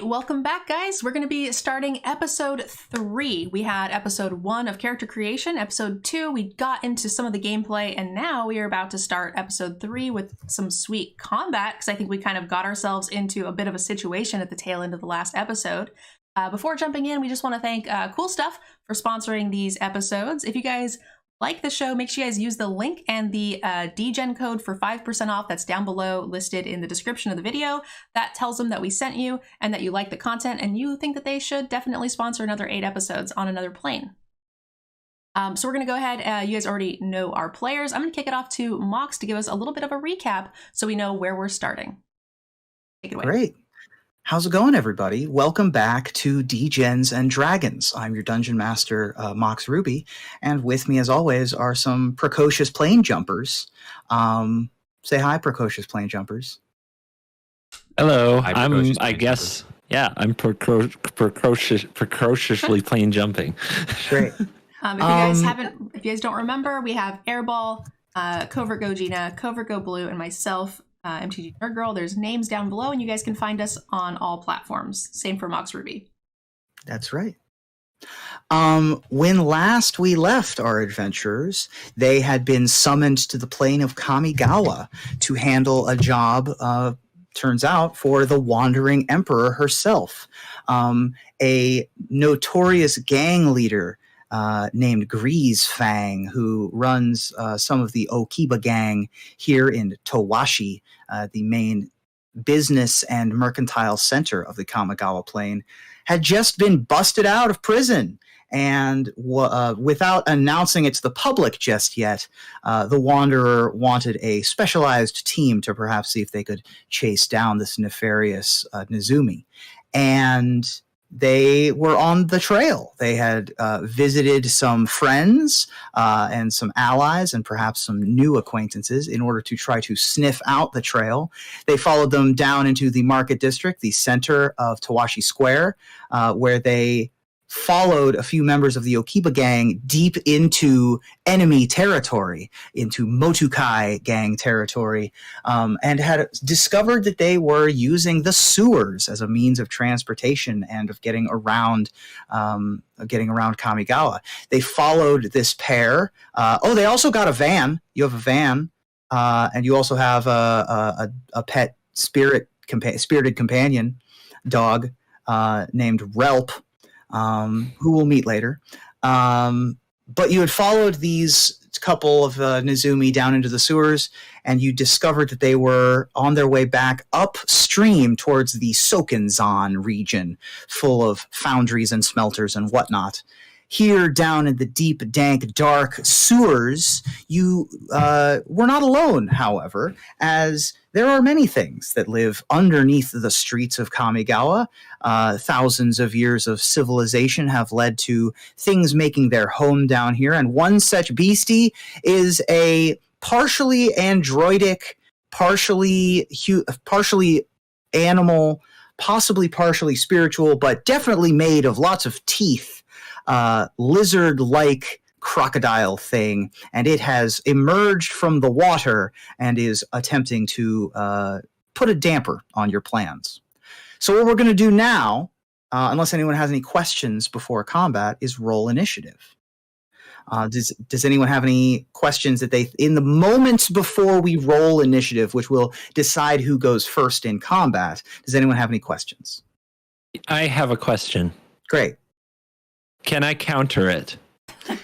welcome back, guys. We're going to be starting episode 3. We had episode 1 of character creation, episode 2 we got into some of the gameplay, and now we are about to start episode 3 with some sweet combat, because I think we kind of got ourselves into a bit of a situation at the tail end of the last episode. Before jumping in, we just want to thank Cool Stuff for sponsoring these episodes. If you guys like the show, make sure you guys use the link and the DGen code for 5% off that's down below, listed in the description of the video. That tells them that we sent you and that you like the content and you think that they should definitely sponsor another 8 episodes on another plane. So we're going to go ahead. You guys already know our players. I'm going to kick it off to Mox to give us a little bit of a recap so we know where we're starting. Take it away. Great. How's it going, everybody? Welcome back to Degens and Dragons. I'm your Dungeon Master, MoxRuby, and with me, as always, are some precocious plane jumpers. Say hi, precocious plane jumpers. Hello. I'm precociously plane jumping. Great. If you guys don't remember, we have Airball, Covertgogina, Covertgoblue, and myself, MTGNerdGIrl. There's names down below, and you guys can find us on all platforms. Same for MoxRuby. That's right. When last we left our adventurers, they had been summoned to the Plane of Kamigawa to handle a job, turns out, for the Wandering Emperor herself, a notorious gang leader named Grease Fang, who runs some of the Okiba gang here in Towashi, the main business and mercantile center of the Kamigawa Plain, had just been busted out of prison. And without announcing it to the public just yet, the Wanderer wanted a specialized team to perhaps see if they could chase down this nefarious Nezumi. And they were on the trail. They had visited some friends and some allies and perhaps some new acquaintances in order to try to sniff out the trail. They followed them down into the market district, the center of Towashi Square, where they followed a few members of the Okiba gang deep into enemy territory, into Motukai gang territory, and had discovered that they were using the sewers as a means of transportation and of getting around Kamigawa. They followed this pair. They also got a van. You have a van, and you also have a pet spirited companion dog named Relp, who we'll meet later. But you had followed these couple of Nezumi down into the sewers, and you discovered that they were on their way back upstream towards the Sokenzan region, full of foundries and smelters and whatnot. Here, down in the deep, dank, dark sewers, you were not alone, however, as there are many things that live underneath the streets of Kamigawa. Thousands of years of civilization have led to things making their home down here, and one such beastie is a partially androidic, partially animal, possibly partially spiritual, but definitely made of lots of teeth, lizard-like crocodile thing, and it has emerged from the water and is attempting to put a damper on your plans. So what we're going to do now, unless anyone has any questions before combat, is roll initiative. Does anyone have any questions that in the moments before we roll initiative, which will decide who goes first in combat, does anyone have any questions? I have a question. Great. Can I counter it?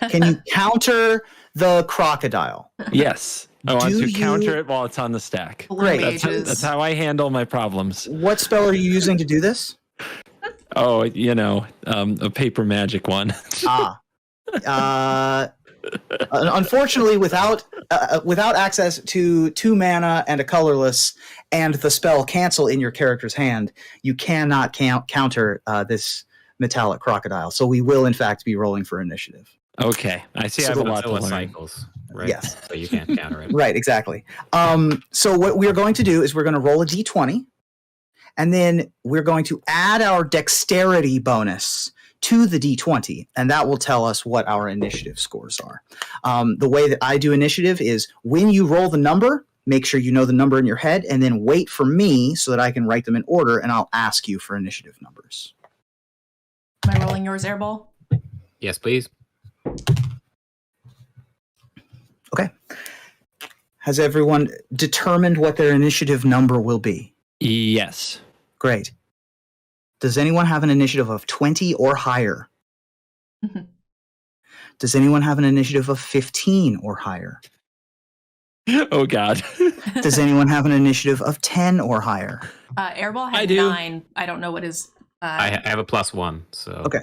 Can you counter the crocodile? Yes. I want to counter it while it's on the stack. Great. That's how I handle my problems. What spell are you using to do this? Oh, a paper magic one. Unfortunately, without access to 2 mana and a colorless and the spell cancel in your character's hand, you cannot counter this metallic crocodile. So we will, in fact, be rolling for initiative. Okay, I see. I have a lot to learn. Cycles, right? Yes. So you can't counter it. Right, exactly. So what we're going to do is we're going to roll a d20, and then we're going to add our dexterity bonus to the d20, and that will tell us what our initiative scores are. The way that I do initiative is when you roll the number, make sure you know the number in your head, and then wait for me so that I can write them in order, and I'll ask you for initiative numbers. Am I rolling yours, Airball? Yes, please. Okay. Has everyone determined what their initiative number will be? Yes. Great. Does anyone have an initiative of 20 or higher? Does anyone have an initiative of 15 or higher? Oh, God. Does anyone have an initiative of 10 or higher? Airball had I do. 9. I don't know what his... I have a +1, so... Okay.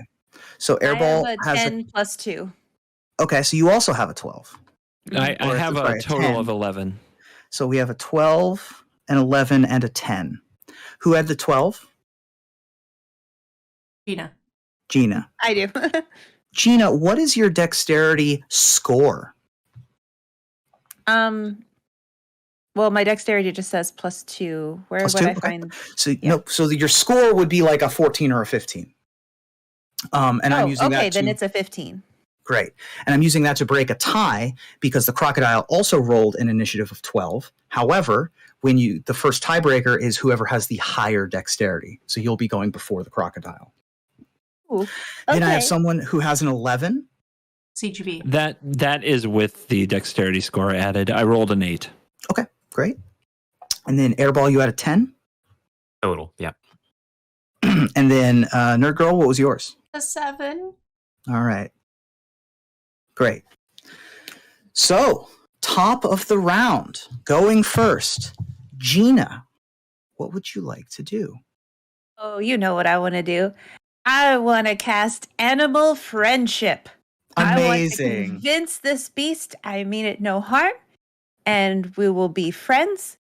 So Airball I have a has 10 plus 2. Okay, so you also have a 12. I have Sorry, a total 10. of 11. So we have a 12, an 11, and a 10. Who had the 12? Gina. Gina. I do. Gina, what is your dexterity score? Well, my dexterity just says +2. Where Plus would 2? I Okay. find? So no, so your score would be like a 14 or a 15. And I'm using okay, that then to, it's a 15. great. And I'm using that to break a tie because the crocodile also rolled an initiative of 12. However, the first tiebreaker is whoever has the higher dexterity. So you'll be going before the crocodile. Ooh. Then I have Okay. someone who has an 11. CGB. That is with the dexterity score added. I rolled an 8. Okay, great. And then Airball, you had a 10. Total, yeah. And then Nerd Girl, what was yours? A 7. All right. Great. So, top of the round, going first, Gina, what would you like to do? Oh, you know what I want to do. I want to cast Animal Friendship. I want to Amazing. convince this beast I mean it no harm, and we will be friends,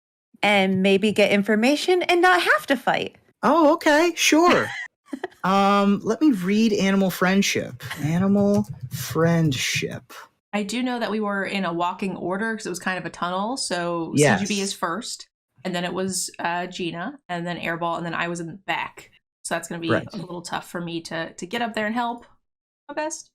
and maybe get information and not have to fight. Oh, okay, sure. Let me read Animal Friendship. Animal Friendship. I do know that we were in a walking order because it was kind of a tunnel. So Yes. CGB is first, and then it was Gina, and then Airball, and then I was in the back. So that's going to be Right. a little tough for me to get up there and help. My best.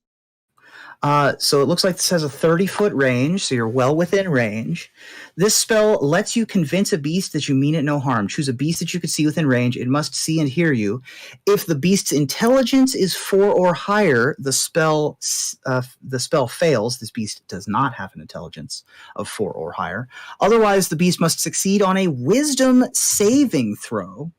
So it looks like this has a 30-foot range, so you're well within range. This spell lets you convince a beast that you mean it no harm. Choose a beast that you can see within range. It must see and hear you. If the beast's intelligence is 4 or higher, the spell fails. This beast does not have an intelligence of 4 or higher. Otherwise, the beast must succeed on a wisdom saving throw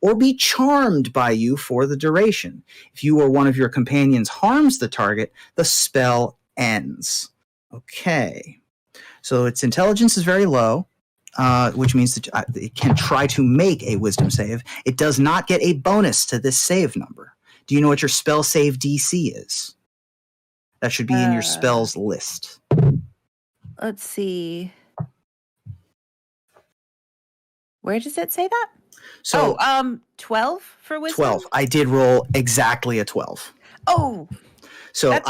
or be charmed by you for the duration. If you or one of your companions harms the target, the spell ends. Okay. So its intelligence is very low, which means that it can try to make a wisdom save. It does not get a bonus to this save number. Do you know what your spell save DC is? That should be in your spells list. Let's see. Where does it say that? So 12 for wisdom? 12. I did roll exactly a 12. Oh. So That's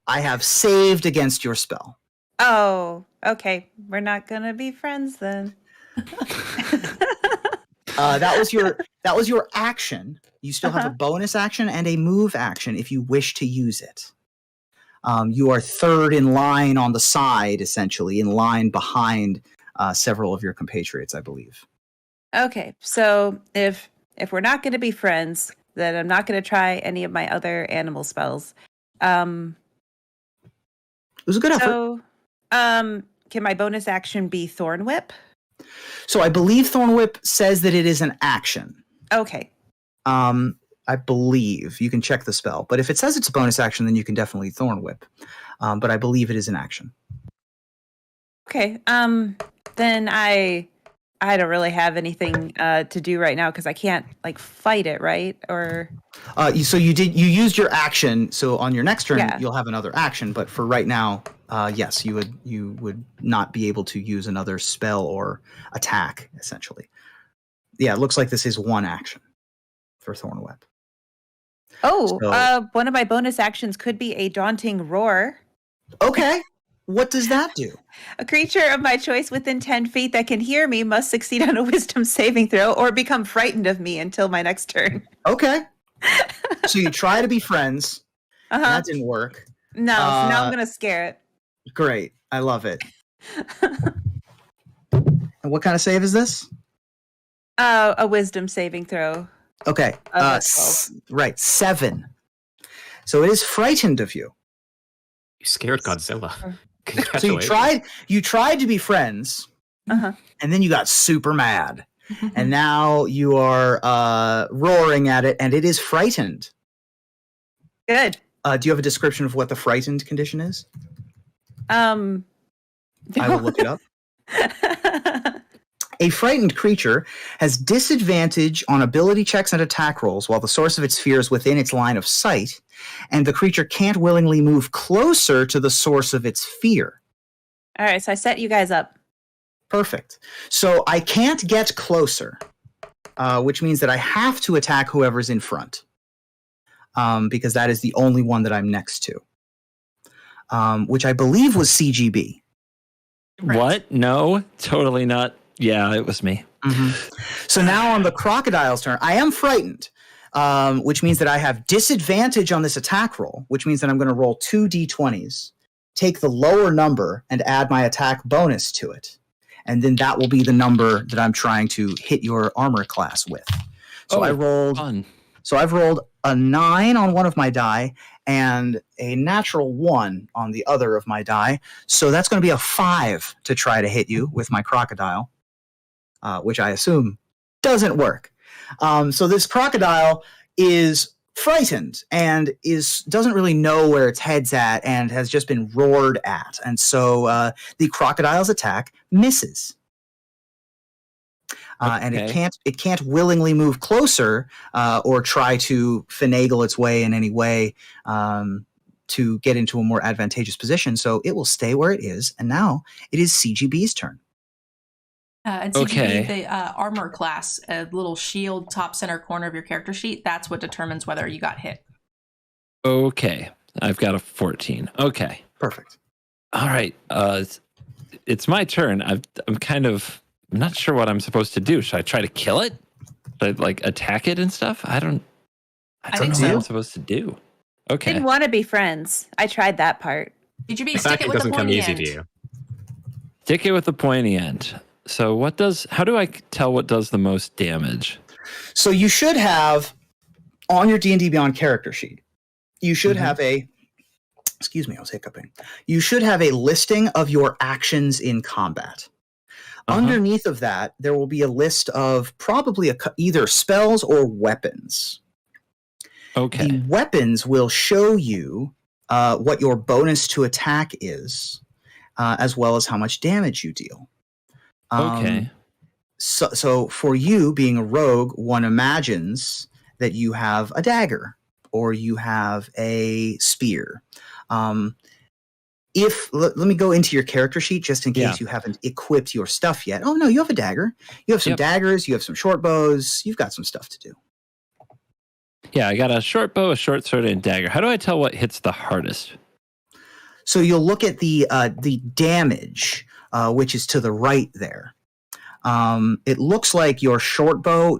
I have saved against your spell. Oh, okay. We're not going to be friends then. That was your action. You still have a bonus action and a move action if you wish to use it. You are third in line on the side, essentially, in line behind several of your compatriots, I believe. Okay, so if we're not going to be friends, then I'm not going to try any of my other animal spells. It was a good effort. So, can my bonus action be Thorn Whip? So I believe Thorn Whip says that it is an action. Okay. I believe. You can check the spell. But if it says it's a bonus action, then you can definitely Thorn Whip. But I believe it is an action. Okay. Then I don't really have anything to do right now because I can't fight it, right? Or so you used your action. So on your next turn, Yeah. you'll have another action. But for right now, yes, you would not be able to use another spell or attack. Essentially, yeah. It looks like this is one action for Thorn Whip. Oh, one of my bonus actions could be a Daunting Roar. Okay. What does that do? A creature of my choice within 10 feet that can hear me must succeed on a wisdom saving throw or become frightened of me until my next turn. Okay. So you try to be friends. And that didn't work. No, so now I'm going to scare it. Great. I love it. And what kind of save is this? A wisdom saving throw. Okay. Of a 12. Right. 7. So it is frightened of you. You scared Godzilla. So Congratulations. So you tried to be friends, Uh-huh. and then you got super mad. And now you are roaring at it, and it is frightened. Good. Do you have a description of what the frightened condition is? I will look it up. A frightened creature has disadvantage on ability checks and attack rolls while the source of its fear is within its line of sight, and the creature can't willingly move closer to the source of its fear. All right, so I set you guys up. Perfect. So I can't get closer, which means that I have to attack whoever's in front, because that is the only one that I'm next to, which I believe was CGB. Right. What? No, totally not. Yeah, it was me. So now on the crocodile's turn, I am frightened, which means that I have disadvantage on this attack roll, which means that I'm going to roll 2 d20s, take the lower number, and add my attack bonus to it. And then that will be the number that I'm trying to hit your armor class with. So I rolled. Fun. So I've rolled a 9 on one of my die and a natural 1 on the other of my die. So that's going to be a 5 to try to hit you with my crocodile, which I assume doesn't work. So this crocodile is frightened and doesn't really know where its head's at and has just been roared at. And so the crocodile's attack misses. And it can't willingly move closer or try to finagle its way in any way to get into a more advantageous position. So it will stay where it is. And now it is CGB's turn. And CGB, the armor class, a little shield top center corner of your character sheet, that's what determines whether you got hit. Okay. I've got a 14. Okay. Perfect. All right. It's my turn. I'm not sure what I'm supposed to do. Should I try to kill it? Should I, attack it and stuff? I don't think know so. what I'm supposed to do. Okay. Didn't want to be friends. I tried that part. CGB, stick it with the doesn't come pointy easy end. to you. Stick it with the pointy end. So how do I tell what does the most damage? So you should have on your D&D Beyond character sheet, you should have excuse me, I was hiccuping. You should have a listing of your actions in combat. Underneath of that, there will be a list of probably either spells or weapons. Okay. The weapons will show you what your bonus to attack is, as well as how much damage you deal. Okay. So for you being a rogue, one imagines that you have a dagger or you have a spear. Let me go into your character sheet just in case you haven't equipped your stuff yet. Oh no, you have a dagger. You have some daggers. You have some short bows. You've got some stuff to do. Yeah, I got a short bow, a short sword, and a dagger. How do I tell what hits the hardest? So you'll look at the damage, which is to the right there. It looks like your short bow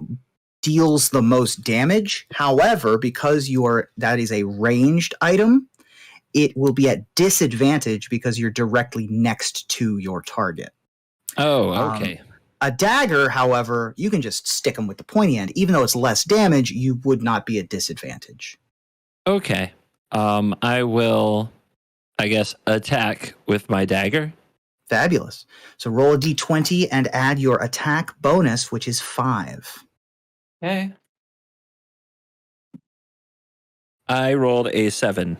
deals the most damage. However, because that is a ranged item, it will be at disadvantage because you're directly next to your target. Oh, okay. A dagger, however, you can just stick them with the pointy end. Even though it's less damage, you would not be at disadvantage. Okay. I will, I guess, attack with my dagger. Fabulous. So roll a d20 and add your attack bonus, which is 5. Okay. I rolled a 7.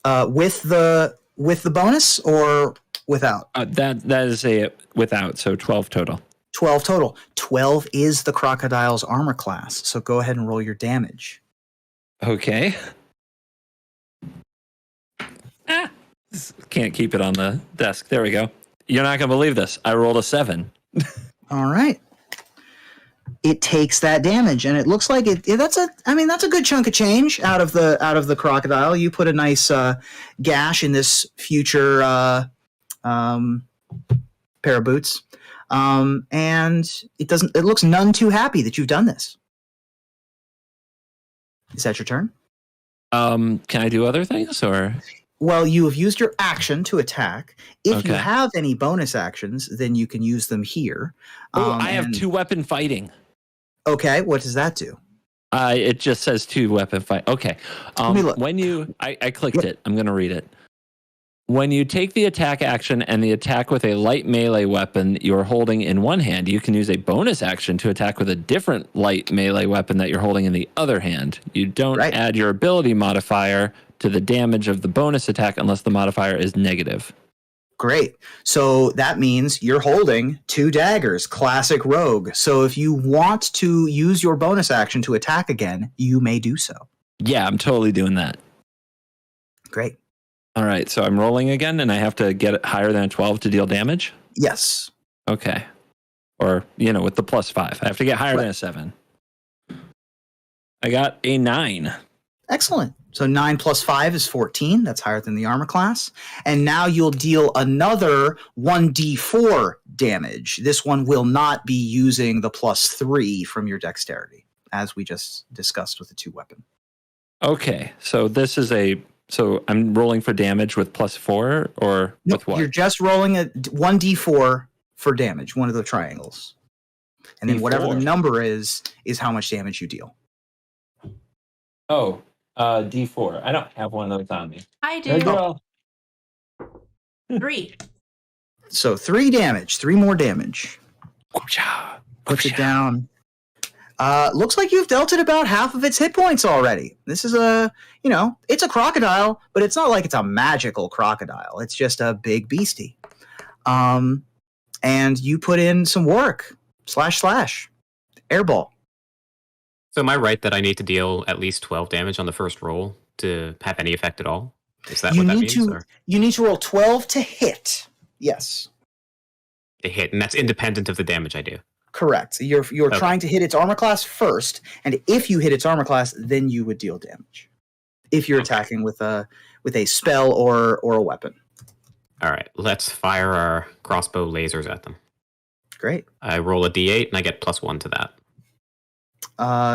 With the bonus or without? That is a without, so 12 total. 12 total. 12 is the crocodile's armor class. So go ahead and roll your damage. Okay. Can't keep it on the desk. There we go. You're not going to believe this. I rolled a 7. All right. It takes that damage, and it looks like that's a good chunk of change out of the crocodile. You put a nice gash in this future pair of boots, and it looks none too happy that you've done this. Is that your turn? Can I do other things or? Well, you have used your action to attack. If you Okay. have any bonus actions, then you can use them here. Oh, I have and- 2-weapon fighting. Okay, what does that do? It just says 2-weapon fight. Okay. me look. When you, I clicked Yep. it. I'm going to read it. When you take the attack action and the attack with a light melee weapon you're holding in one hand, you can use a bonus action to attack with a different light melee weapon that you're holding in the other hand. You don't Right. add your ability modifier to the damage of the bonus attack unless the modifier is negative. Great. So that means you're holding 2 daggers, classic rogue. So if you want to use your bonus action to attack again, you may do so. Yeah, I'm totally doing that. Great. All right, so I'm rolling again, and I have to get it higher than a 12 to deal damage? Yes. Okay. Or, with the +5. I have to get higher than a 7. I got a 9. Excellent. So 9 plus 5 is 14. That's higher than the armor class. And now you'll deal another 1d4 damage. This one will not be using the +3 from your dexterity, as we just discussed with the 2-weapon. Okay, so this is so I'm rolling for damage with +4 or No, with what? you're just rolling a 1d4 for damage, one of the triangles. And then whatever the D4. number is how much damage you deal. Oh, D4. I don't have one of those on me. I do. Girl. 3. So 3 damage, 3 more damage. Whoopsha. Puts it down. Looks like you've dealt it about half of its hit points already. This is it's a crocodile, but it's not like it's a magical crocodile. It's just a big beastie. And you put in some work. / Airball. So am I right that I need to deal at least 12 damage on the first roll to have any effect at all? Is that what that means? You need to roll 12 to hit. Yes. To hit, and that's independent of the damage I do. Correct. You're Okay. trying to hit its armor class first, and if you hit its armor class, then you would deal damage. If you're attacking with a spell or a weapon. All right, let's fire our crossbow lasers at them. Great. I roll a d8 and I get +1 to that.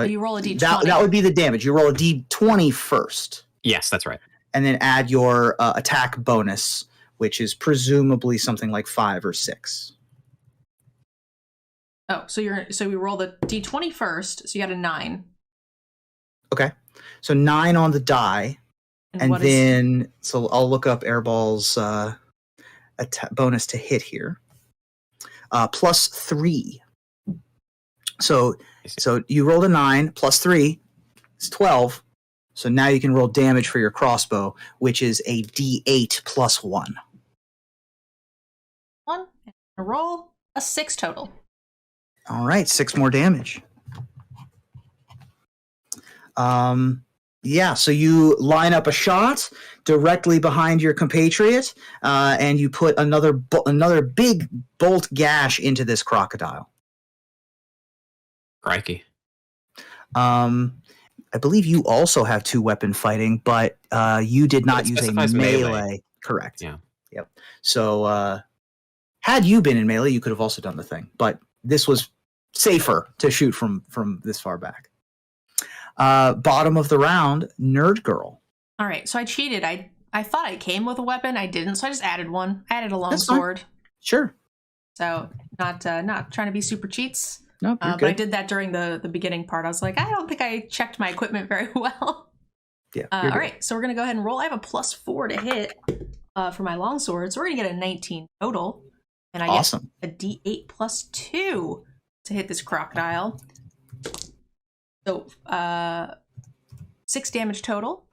You roll a d20. That would be the damage. You roll a d20 first, Yes, that's right. and then add your attack bonus, which is presumably something like 5 or 6. Oh, so we roll the d20 first, so you got a 9. Okay. So 9 on the die, and what then so I'll look up Airball's bonus to hit here. +3. So you rolled a 9 +3 is 12. So now you can roll damage for your crossbow, which is a d8 +1. 1, and a roll, a 6 total. All right, 6 more damage. So you line up a shot directly behind your compatriot, and you put another big bolt gash into this crocodile. Crikey. I believe you also have 2-weapon fighting, but you did not use a specifies melee. Correct. Yeah. Yep. So had you been in melee, you could have also done the thing, but this was safer to shoot from this far back. Bottom of the round, Nerd Girl. All right, so I cheated. I thought I came with a weapon. I didn't, so I just added one. I added a long That's fine. sword. Sure. So not trying to be super cheats. No, you're But I good. did that during the beginning part. I was like, I don't think I checked my equipment very well. Yeah. All you're good. right, so we're gonna go ahead and roll. I have a +4 to hit for my longsword, so we're gonna get a 19 total, and I Awesome. get a D8 +2 to hit this crocodile. So 6 damage total.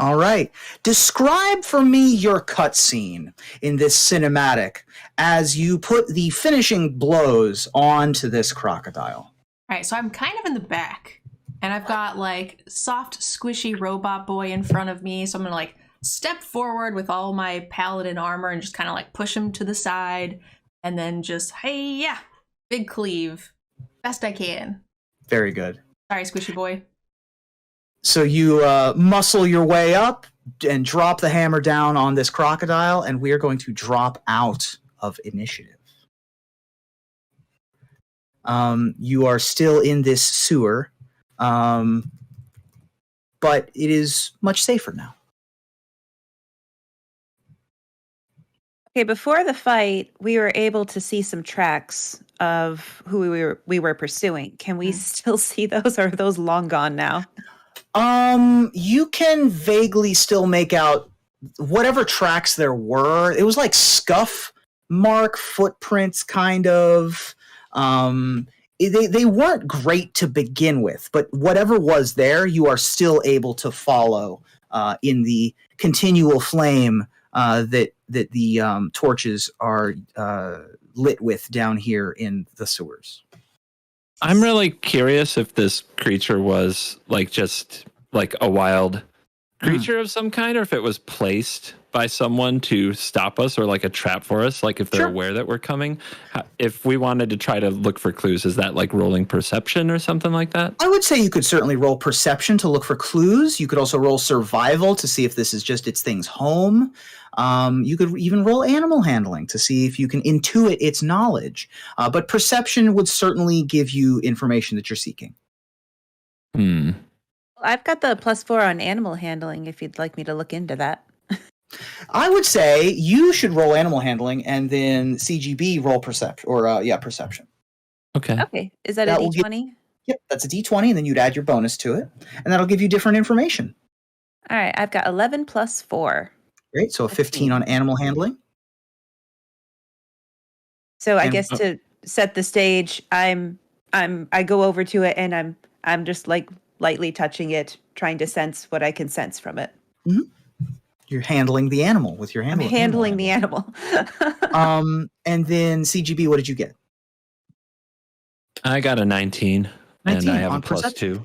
All right. Describe for me your cutscene in this cinematic as you put the finishing blows onto this crocodile. All right, so I'm kind of in the back, and I've got like soft, squishy robot boy in front of me. So I'm gonna like step forward with all my paladin armor and just kind of like push him to the side, and then just hey yeah, big cleave, best I can. Very good. Sorry, squishy boy. So you muscle your way up and drop the hammer down on this crocodile, and we are going to drop out of initiative. You are still in this sewer, but it is much safer now. Okay, before the fight, we were able to see some tracks of who we were pursuing. Can we still see those, or are those long gone now? You can vaguely still make out whatever tracks there were. It was like scuff mark footprints, kind of. They weren't great to begin with, but whatever was there, you are still able to follow in the continual flame that the torches are lit with down here in the sewers. I'm really curious if this creature was like just like a wild creature of some kind, or if it was placed by someone to stop us, or like a trap for us, like if they're aware that we're coming. If we wanted to try to look for clues, is that like rolling perception or something like that? I would say you could certainly roll perception to look for clues. You could also roll survival to see if this is just its thing's home. You could even roll animal handling to see if you can intuit its knowledge. But perception would certainly give you information that you're seeking. I've got the +4 on animal handling if you'd like me to look into that. I would say you should roll animal handling and then CGB roll perception, or perception. Okay. Okay. Is that a D20? Yep, that's a D20, and then you'd add your bonus to it, and that'll give you different information. All right, I've got 11 + 4. Great, so a 15 on animal handling. So I guess to set the stage, I go over to it and I'm just like lightly touching it, trying to sense what I can sense from it. Mm-hmm. You're handling the animal with your hand. I'm handling the animal. And then CGB, what did you get? I got a 19 and I have a perception.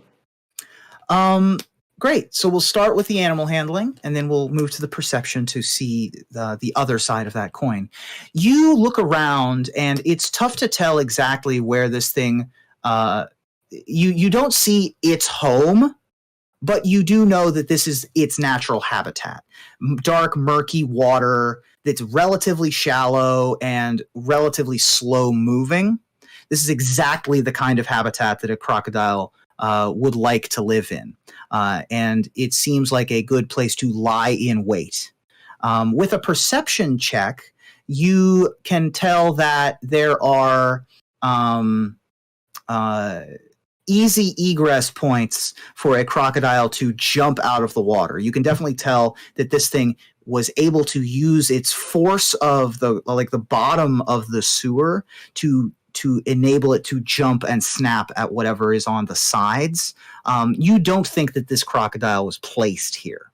+2. Great. So we'll start with the animal handling, and then we'll move to the perception to see the other side of that coin. You look around, and it's tough to tell exactly where this thing. You don't see its home, but you do know that this is its natural habitat. Dark, murky water that's relatively shallow and relatively slow moving. This is exactly the kind of habitat that a crocodile would like to live in. And it seems like a good place to lie in wait. With a perception check, you can tell that there are easy egress points for a crocodile to jump out of the water. You can definitely tell that this thing was able to use its force of the bottom of the sewer to enable it to jump and snap at whatever is on the sides. You don't think that this crocodile was placed here.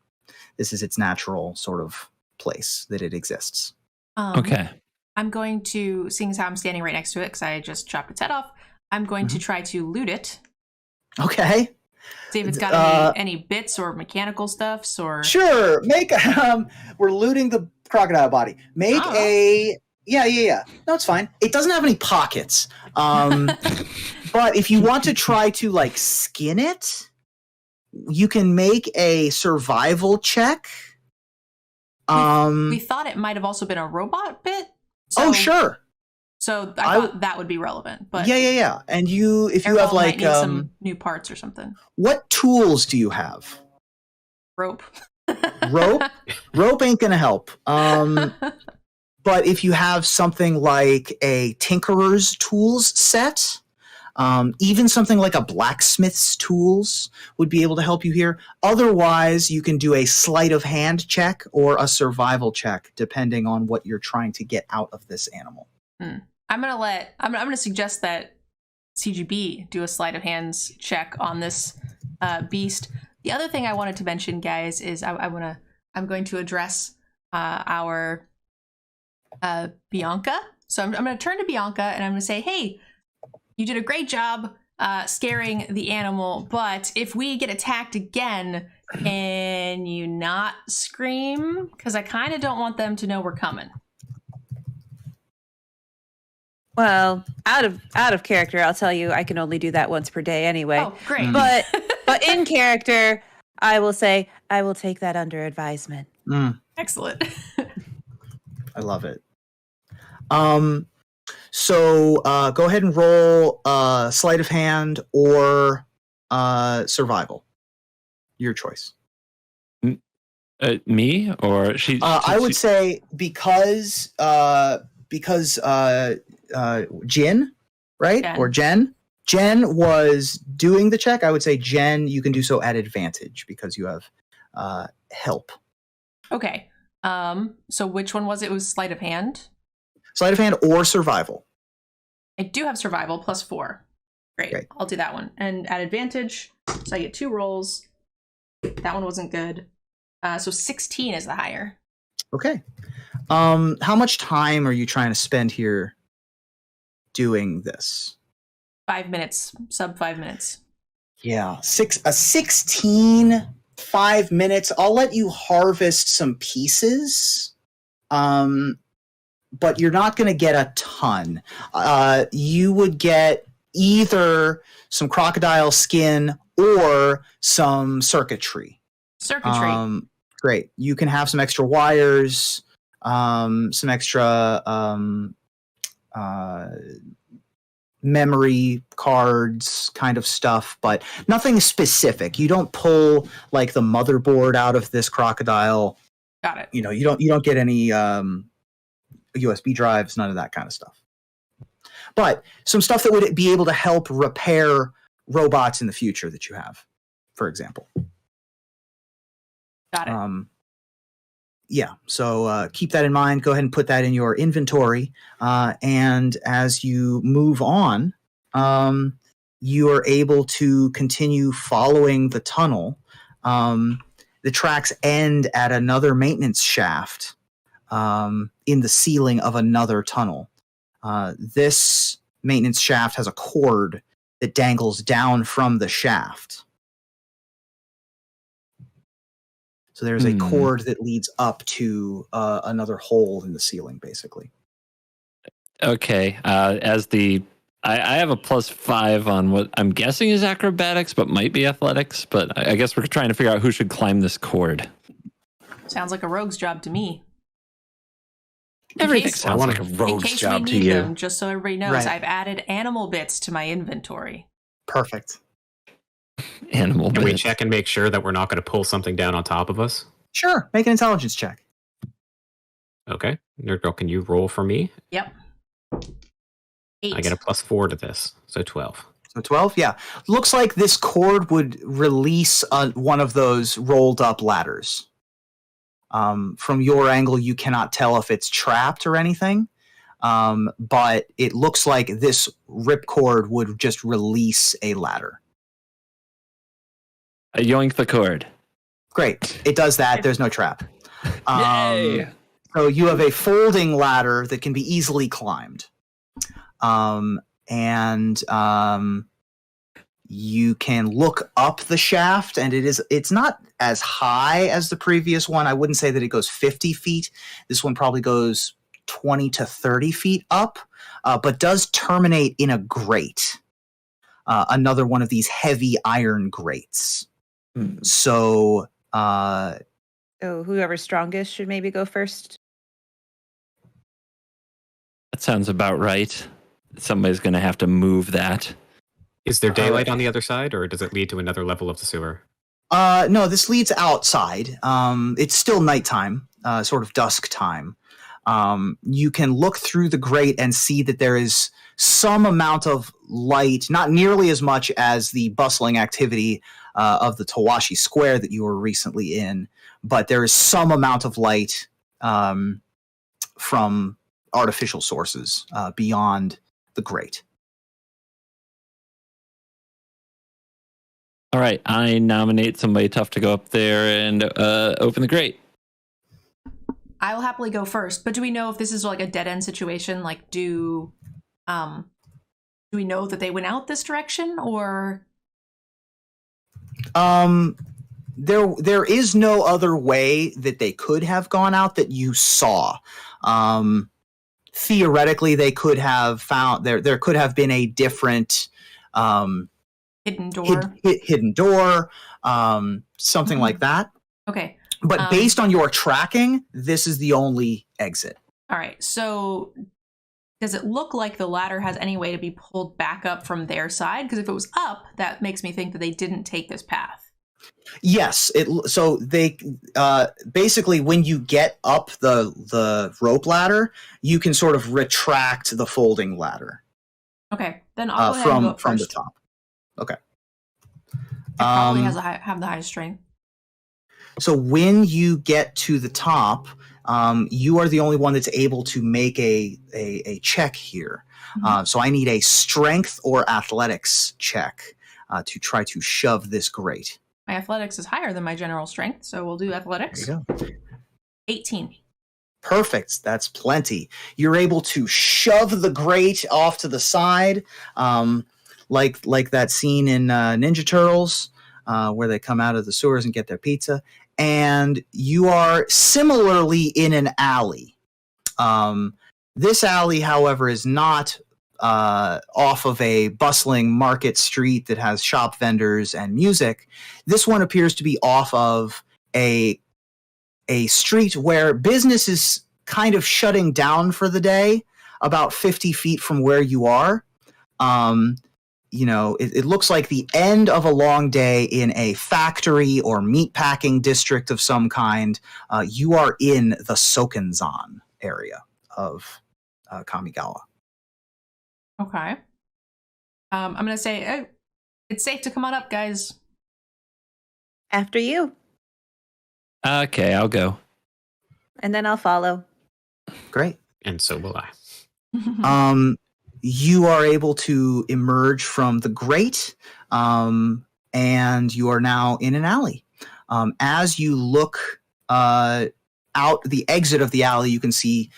This is its natural sort of place that it exists. Okay. I'm going to, seeing as how I'm standing right next to it, because I just chopped its head off, I'm going to try to loot it. Okay. See if it's got any bits or mechanical stuffs or... Sure. Make we're looting the crocodile body. Make Yeah. No, it's fine. It doesn't have any pockets. But if you want to try to like skin it, you can make a survival check. We thought it might have also been a robot bit. So, sure. So I thought that would be relevant. But yeah. And if you have like need some new parts or something. What tools do you have? Rope. Rope ain't gonna help. But if you have something like a tinkerer's tools set, even something like a blacksmith's tools would be able to help you here. Otherwise, you can do a sleight of hand check or a survival check, depending on what you're trying to get out of this animal. I'm gonna suggest that CGB do a sleight of hands check on this beast. The other thing I wanted to mention, guys, is I'm going to address our Bianca. So I'm going to turn to Bianca and I'm going to say, hey, you did a great job scaring the animal, but if we get attacked again, can you not scream? Because I kind of don't want them to know we're coming. Well, out of character, I'll tell you, I can only do that once per day anyway. Oh, great. But in character, I will say, I will take that under advisement. Excellent. I love it. So go ahead and roll sleight of hand or survival. Your choice. Me or she? I would say because Jin, right? Jen. Or Jen. Jen was doing the check. I would say Jen, you can do so at advantage because you have help. Okay. So which one was it? It was sleight of hand? Sleight of hand or survival. I do have survival +4. Great. I'll do that one. And at advantage, so I get 2 rolls. That one wasn't good. So 16 is the higher. Okay. How much time are you trying to spend here doing this? 5 minutes, sub 5 minutes. Yeah, 16, 5 minutes. I'll let you harvest some pieces, but you're not going to get a ton. You would get either some crocodile skin or some circuitry. Circuitry. Great. You can have some extra wires, some extra memory cards kind of stuff, but nothing specific. You don't pull like the motherboard out of this crocodile. Got it. You don't get any USB drives, none of that kind of stuff. But some stuff that would be able to help repair robots in the future that you have, for example. Got it. Yeah, so keep that in mind. Go ahead and put that in your inventory. And as you move on, you are able to continue following the tunnel. The tracks end at another maintenance shaft in the ceiling of another tunnel. This maintenance shaft has a cord that dangles down from the shaft. So there's a cord that leads up to another hole in the ceiling, basically. Okay. I have a +5 on what I'm guessing is acrobatics, but might be athletics. But I guess we're trying to figure out who should climb this cord. Sounds like a rogue's job to me. Everything sounds like a In rogue's case job we to need you. them, just so everybody knows, Right. I've added animal bits to my inventory. Perfect. Animal Can we bits. check and make sure that we're not going to pull something down on top of us? Sure. Make an intelligence check. Okay. NerdGirl, can you roll for me? Yep. 8. I get a +4 to this, so 12. So 12, yeah. Looks like this cord would release one of those rolled up ladders. From your angle, you cannot tell if it's trapped or anything, but it looks like this ripcord would just release a ladder. I yoink the cord. Great. It does that. There's no trap. Yay! So you have a folding ladder that can be easily climbed. You can look up the shaft, and it's not as high as the previous one. I wouldn't say that it goes 50 feet. This one probably goes 20 to 30 feet up, but does terminate in a grate. Another one of these heavy iron grates. So whoever's strongest should maybe go first. That sounds about right. Somebody's going to have to move that. Is there daylight on the other side, or does it lead to another level of the sewer? No, this leads outside. It's still nighttime, sort of dusk time. You can look through the grate and see that there is some amount of light, not nearly as much as the bustling activity of the Tawashi Square that you were recently in, but there is some amount of light from artificial sources beyond the grate. All right, I nominate somebody tough to go up there and open the grate. I will happily go first, but do we know if this is like a dead end situation? Like, do we know that they went out this direction, or? There is no other way that they could have gone out that you saw. Theoretically, they could have found there could have been a different Hidden door. hidden door, something like that. Okay. But based on your tracking, this is the only exit. All right. So does it look like the ladder has any way to be pulled back up from their side? Because if it was up, that makes me think that they didn't take this path. Yes. So they basically, when you get up the rope ladder, you can sort of retract the folding ladder. Okay, then I'll go ahead and go up from the first. top. Okay. It probably have the highest strength. So when you get to the top, you are the only one that's able to make a check here. Mhm. So I need a strength or athletics check to try to shove this grate. My athletics is higher than my general strength, so we'll do athletics. There you go. 18. Perfect. That's plenty. You're able to shove the grate off to the side, like that scene in Ninja Turtles, where they come out of the sewers and get their pizza. And you are similarly in an alley. This alley, however, is not off of a bustling market street that has shop vendors and music. This one appears to be off of a street where business is kind of shutting down for the day, about 50 feet from where you are. It looks like the end of a long day in a factory or meatpacking district of some kind. You are in the Sokenzan area of Kamigawa. Okay. I'm going to say, it's safe to come on up, guys. After you. Okay, I'll go. And then I'll follow. Great. And so will I. You are able to emerge from the grate, and you are now in an alley. As you look out the exit of the alley, you can see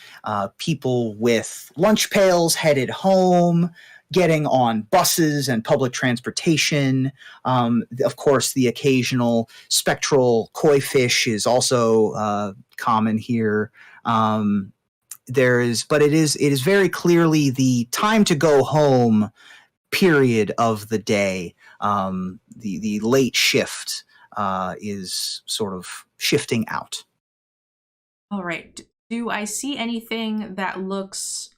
people with lunch pails headed home, getting on buses and public transportation. Of course, the occasional spectral koi fish is also common here. But it is very clearly the time to go home period of the day. The late shift is sort of shifting out. All right. Do I see anything that looks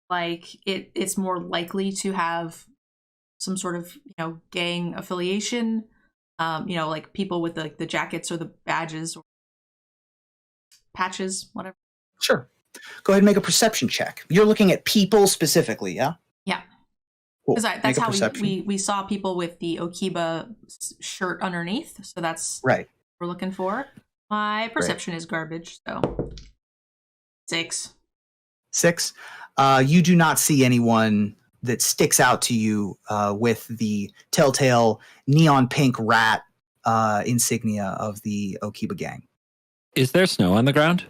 like it's more likely to have some sort of, gang affiliation? Like people with the jackets or the badges or patches, whatever. Sure. Go ahead and make a perception check. You're looking at people specifically, yeah? Yeah. Cool. Because that's how we saw people with the Okiba shirt underneath. So that's right. What we're looking for. My perception is garbage, so 6. 6. You do not see anyone that sticks out to you with the telltale neon pink rat insignia of the Okiba gang. Is there snow on the ground?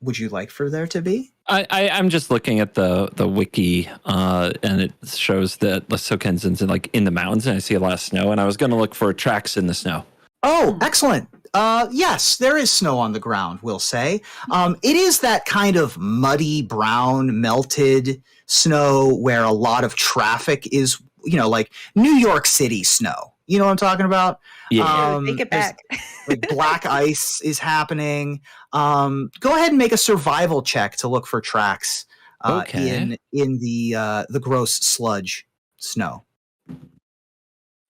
Would you like for there to be? I'm just looking at the wiki, and it shows that the Sokenzen's in the mountains, and I see a lot of snow. And I was going to look for tracks in the snow. Oh, excellent. Yes, there is snow on the ground, we'll say. It is that kind of muddy, brown, melted snow where a lot of traffic is, like New York City snow. You know what I'm talking about? Yeah. Take it back. Like black ice is happening. Go ahead and make a survival check to look for tracks in the gross sludge snow.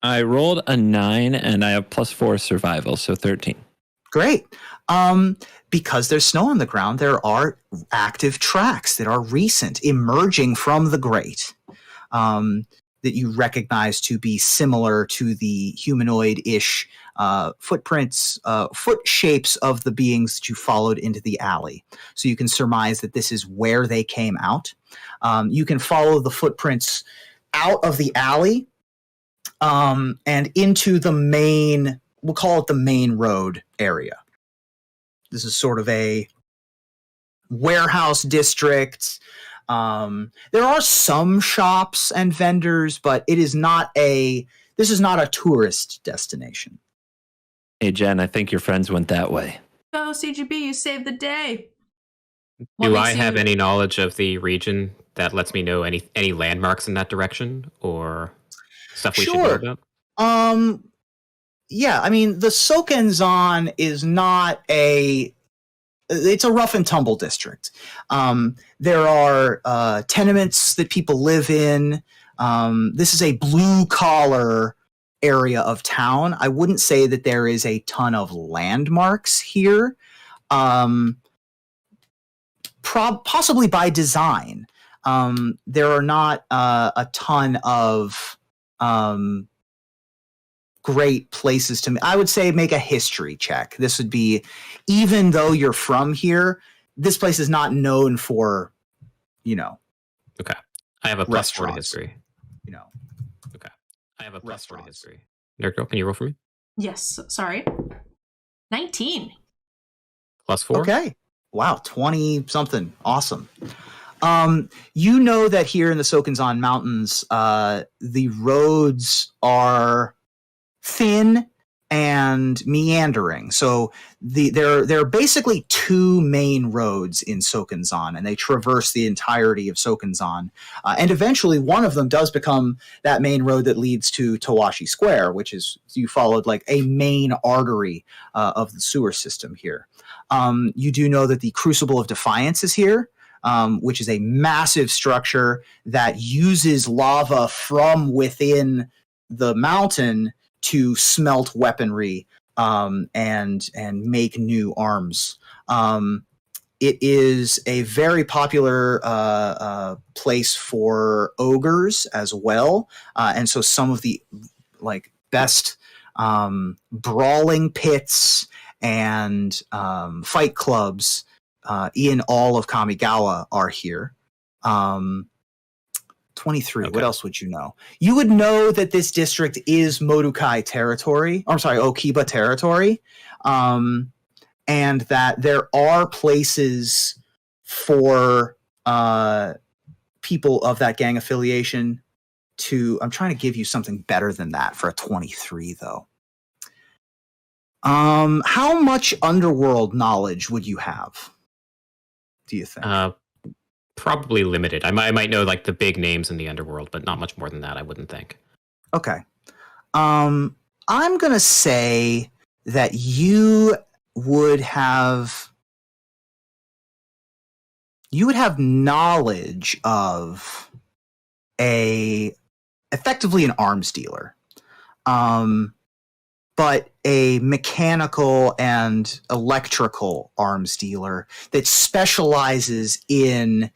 I rolled a 9 and I have +4 survival, so 13. Great. Because there's snow on the ground, there are active tracks that are recent, emerging from the grate, that you recognize to be similar to the humanoid-ish footprints, foot shapes of the beings that you followed into the alley. So you can surmise that this is where they came out. You can follow the footprints out of the alley and into the main, we'll call it the main road area. This is sort of a warehouse district. There are some shops and vendors, but this is not a tourist destination. Hey, Jen, I think your friends went that way. Go, CGB, you saved the day. Do I have any knowledge of the region that lets me know any landmarks in that direction or stuff we should know about? Yeah, I mean, the Sokenzan is not it's a rough and tumble district. There are tenements that people live in. This is a blue collar area of town. I wouldn't say that there is a ton of landmarks here. Possibly by design. There are not a ton of great places to. I would say make a history check. This would be, even though you're from here, this place is not known for, Okay. I have a plus 4 to restaurants. history. Okay. I have a plus 4 to Restaurants. history. NerdGirl, can you roll for me? Yes, sorry. 19. Plus 4? Okay. Wow, 20 something. Awesome. You know that here in the Sokenzan Mountains, the roads are thin and meandering. So there are basically two main roads in Sokenzan, and they traverse the entirety of Sokenzan. And eventually one of them does become that main road that leads to Tawashi Square, which is, you followed like a main artery of the sewer system here. You do know that the Crucible of Defiance is here, which is a massive structure that uses lava from within the mountain to smelt weaponry and make new arms. It is a very popular place for ogres as well, and so some of the best brawling pits and fight clubs in all of Kamigawa are here. 23. Okay. What else would you know? You would know that this district is Modukai territory. I'm sorry, Okiba territory. And that there are places for people of that gang affiliation to... I'm trying to give you something better than that for a 23, though. How much underworld knowledge would you have, do you think? Probably limited. I might know like the big names in the underworld, but not much more than that, I wouldn't think. Okay. I'm going to say that you would have knowledge of effectively an arms dealer. But a mechanical and electrical arms dealer that specializes in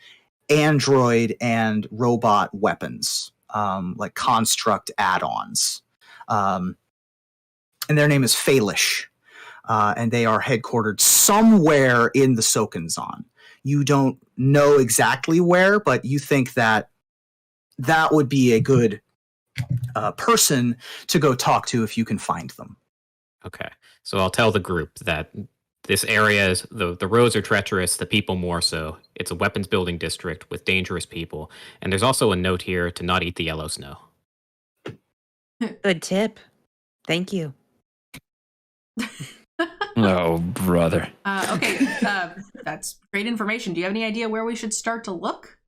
android and robot weapons, like construct add-ons. And their name is Faelish, and they are headquartered somewhere in the Sokenzan. You don't know exactly where, but you think that would be a good person to go talk to if you can find them. Okay, so I'll tell the group that this area is the roads are treacherous, the people more so. It's a weapons building district with dangerous people, and there's also a note here to not eat the yellow snow. Good tip. Thank you. Oh, brother. Okay, that's great information. Do you have any idea where we should start to look?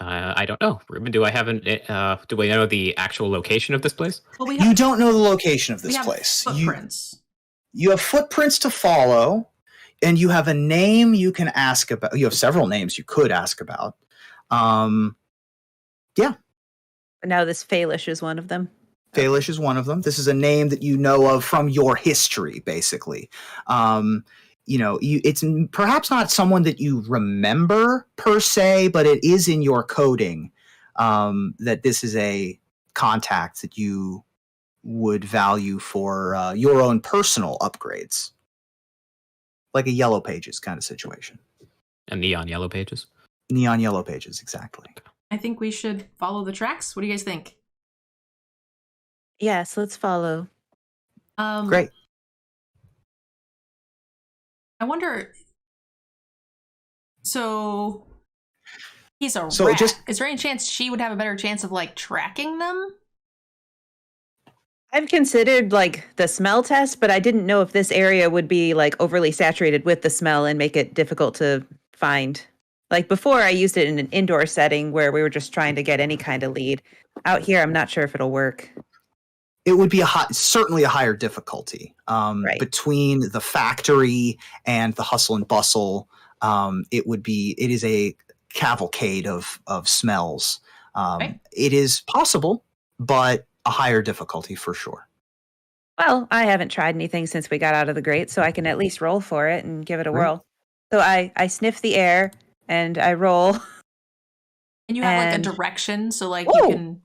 I don't know. Ruben, do I know the actual location of this place? Well, you don't know the location of this place. Footprints. You have footprints to follow, and you have a name you can ask about. You have several names you could ask about. Yeah. Now this Faelish is one of them. Faelish is one of them. This is a name that you know of from your history, basically. It's perhaps not someone that you remember per se, but it is in your coding that this is a contact that you would value for your own personal upgrades. Like a Yellow Pages kind of situation. A Neon Yellow Pages? Neon Yellow Pages, exactly. I think we should follow the tracks. What do you guys think? Yes, let's follow. Great. I wonder. So he's a rat. Is there any chance she would have a better chance of tracking them? I've considered the smell test, but I didn't know if this area would be overly saturated with the smell and make it difficult to find. Before, I used it in an indoor setting where we were just trying to get any kind of lead. Out here, I'm not sure if it'll work. It would be certainly a higher difficulty right. Between the factory and the hustle and bustle. It is a cavalcade of smells. Okay. It is possible, but a higher difficulty for sure. Well, I haven't tried anything since we got out of the grate, so I can at least roll for it and give it a Right. whirl. So I sniff the air and I roll. And you have like And- a direction, so like Ooh. you can.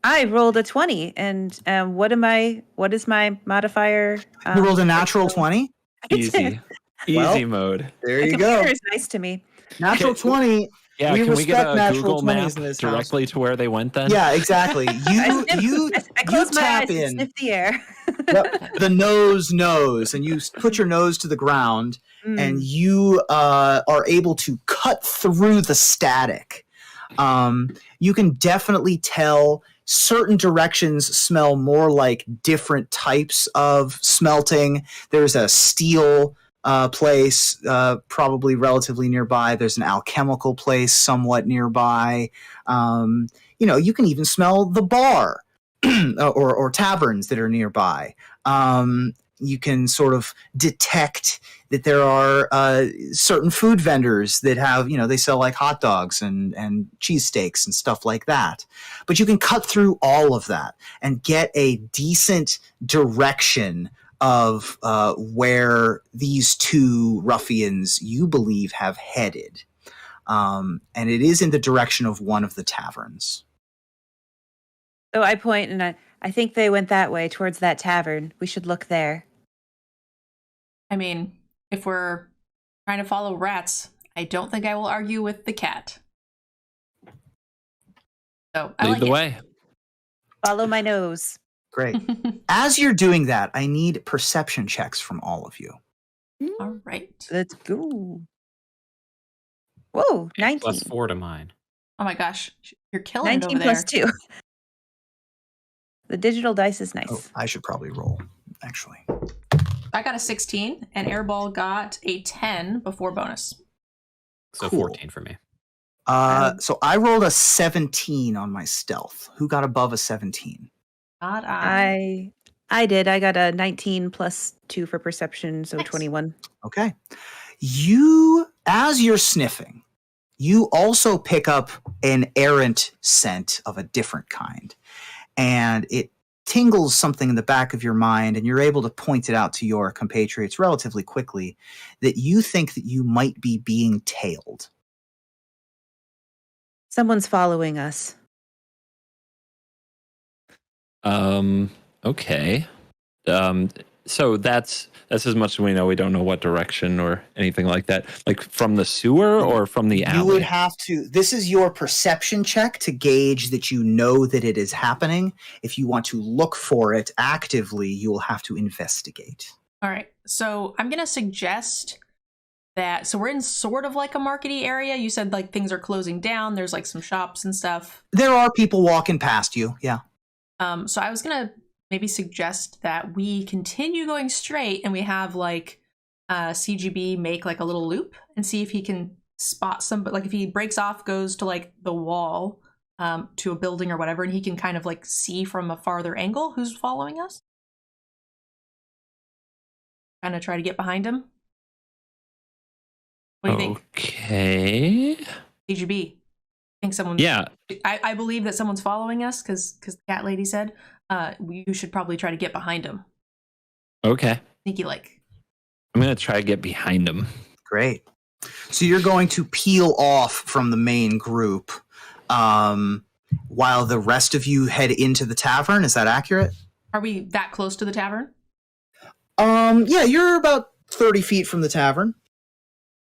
I rolled a 20, and what is my modifier? You rolled a natural 20? Easy. Well, Easy mode. There The you computer go. is nice to me. Natural 20. Yeah, We can we get respect a natural Google 20s map in this directly to where they went then? Yeah, exactly. I close my tap eyes and in. sniff the air. Yep. The nose, and you put your nose to the ground, and Mm. you are able to cut through the static. You can definitely tell certain directions smell more like different types of smelting. There's a steel place probably relatively nearby. There's an alchemical place somewhat nearby. You can even smell the bar or taverns that are nearby. You can sort of detect that there are certain food vendors that have, they sell like hot dogs and cheesesteaks and stuff like that. But you can cut through all of that and get a decent direction of where these two ruffians you believe have headed. And it is in the direction of one of the taverns. So I point and I think they went that way towards that tavern. We should look there. I mean, if we're trying to follow rats, I don't think I will argue with the cat. So I Lead like the it. way. Follow my nose. Great. As you're doing that, I need perception checks from all of you. All right. Let's go. Whoa, 19. +4 to mine. Oh my gosh, you're killing it 19 over plus there. 2. The digital dice is nice. Oh, I should probably roll, actually. I got a 16, and Airball got a 10 before bonus. So Cool. 14 for me. So I rolled a 17 on my stealth. Who got above a 17? Not I. I did. I got a 19 plus 2 for perception, so Nice. 21. Okay. As you're sniffing, you also pick up an errant scent of a different kind. And it tingles something in the back of your mind, and you're able to point it out to your compatriots relatively quickly that you think that you might be being tailed. Someone's following us. Okay. So that's as much as we know. We don't know what direction or anything like that. Like from the sewer or from the alley? You would have to, this is your perception check to gauge that you know that it is happening. If you want to look for it actively, you will have to investigate. All right. So I'm going to suggest that. So we're in sort of like a markety area. You said like things are closing down. There's like some shops and stuff. There are people walking past you, yeah. So I was going to maybe suggest that we continue going straight and we have like CGB make like a little loop and see if he can spot some, but like if he breaks off, goes to like the wall to a building or whatever, and he can kind of like see from a farther angle who's following us. Kind of try to get behind him. What do you think? Okay. CGB. I think someone. Yeah. I believe that someone's following us because the cat lady said you should probably try to get behind him. Okay. Sneaky like. I'm gonna try to get behind him. Great. So you're going to peel off from the main group while the rest of you head into the tavern. Is that accurate? Are we that close to the tavern? Yeah, you're about 30 feet from the tavern.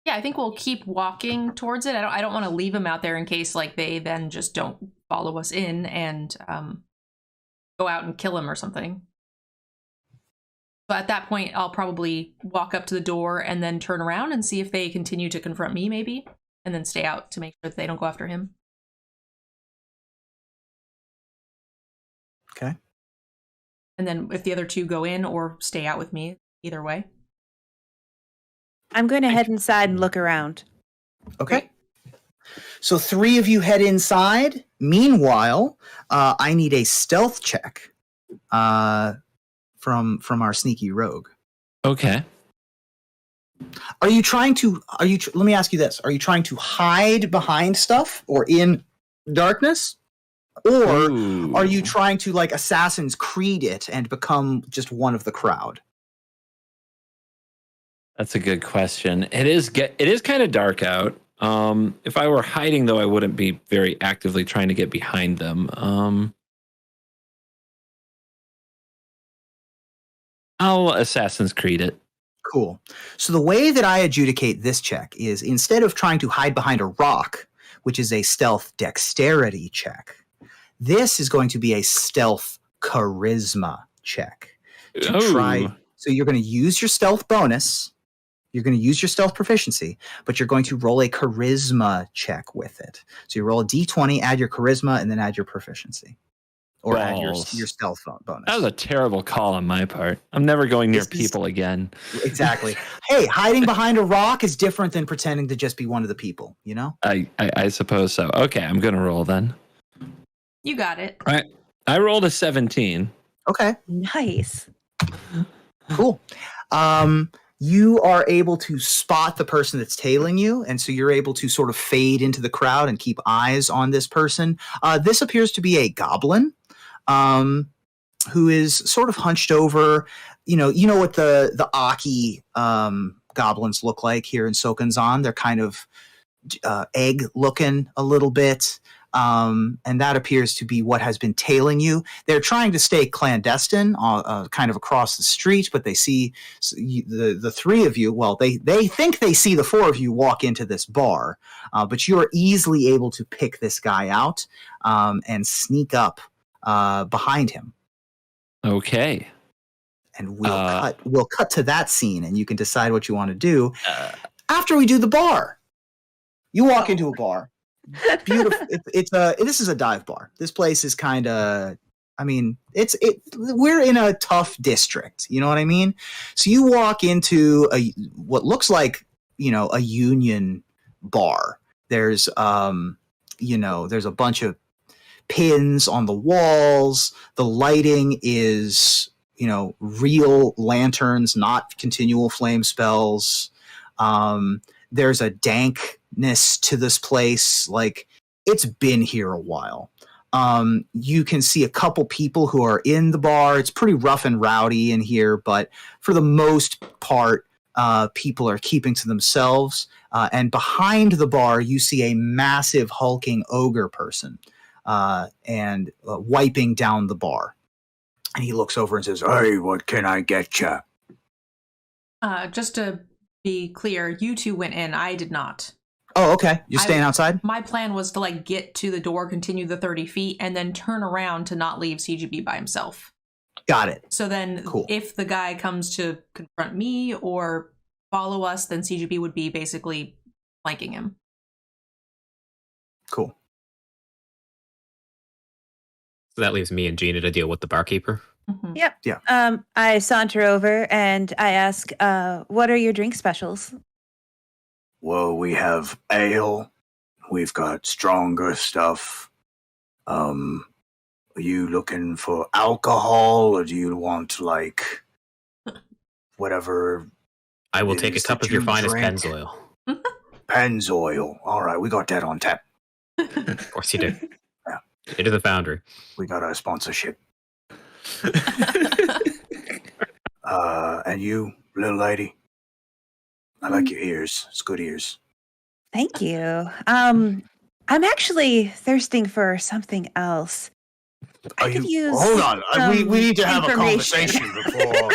Yeah, I think we'll keep walking towards it. I don't want to leave them out there in case like they then just don't follow us in and go out and kill him or something. So at that point, I'll probably walk up to the door and then turn around and see if they continue to confront me, maybe, and then stay out to make sure that they don't go after him. Okay. And then if the other two go in or stay out with me, either way. I'm going to head inside and look around. Okay. So 3 of you head inside. Meanwhile, I need a stealth check from our sneaky rogue. Okay. Are you trying to? Let me ask you this: are you trying to hide behind stuff or in darkness? Or Ooh. are you trying to like Assassin's Creed it and become just one of the crowd? That's a good question. It is kind of dark out. If I were hiding, though, I wouldn't be very actively trying to get behind them. I'll Assassin's Creed it. Cool. So the way that I adjudicate this check is instead of trying to hide behind a rock, which is a stealth dexterity check, this is going to be a stealth charisma check. To try. So you're going to use your stealth bonus. You're going to use your stealth proficiency, but you're going to roll a charisma check with it. So you roll a d20, add your charisma, and then add your proficiency. Or add your stealth bonus. That was a terrible call on my part. I'm never going near people again. Exactly. Hey, hiding behind a rock is different than pretending to just be one of the people, you know? I suppose so. Okay, I'm going to roll then. You got it. All right. I rolled a 17. Okay. Nice. Cool. You are able to spot the person that's tailing you, and so you're able to sort of fade into the crowd and keep eyes on this person. This appears to be a goblin who is sort of hunched over. You know what the Aki goblins look like here in Sokanzan. They're kind of egg-looking a little bit. And that appears to be what has been tailing you. They're trying to stay clandestine, kind of across the street, but they see the three of you. Well, they think they see the four of you walk into this bar, but you are easily able to pick this guy out and sneak up behind him. Okay. And we'll cut to that scene, and you can decide what you want to do after we do the bar. You walk into a bar. Beautiful. This is a dive bar. This place is kind of, we're in a tough district. You know what I mean? So you walk into what looks like, a union bar. There's, there's a bunch of pins on the walls. The lighting is, real lanterns, not continual flame spells. There's a dankness to this place. Like, it's been here a while. You can see a couple people who are in the bar. It's pretty rough and rowdy in here, but for the most part, people are keeping to themselves. And behind the bar, you see a massive hulking ogre person and wiping down the bar. And he looks over and says, "Hey, what can I get you?" Just to be clear, you two went in. I did not. Oh, okay. You're staying outside? My plan was to get to the door, continue the 30 feet, and then turn around to not leave CGB by himself. Got it. So then if the guy comes to confront me or follow us, then CGB would be basically flanking him. Cool. So that leaves me and Gina to deal with the barkeeper. Mm-hmm. Yep. Yeah. I saunter over and I ask, what are your drink specials? Well, we have ale. We've got stronger stuff. Are you looking for alcohol, or do you want, whatever? I will take a cup of your finest Pennzoil. Pennzoil. All right, we got that on tap. Of course you do. Yeah. Into the foundry. We got our sponsorship. And you, little lady? I like your ears. It's good ears. Thank you. I'm actually thirsting for something else. Hold on. We need to have a conversation before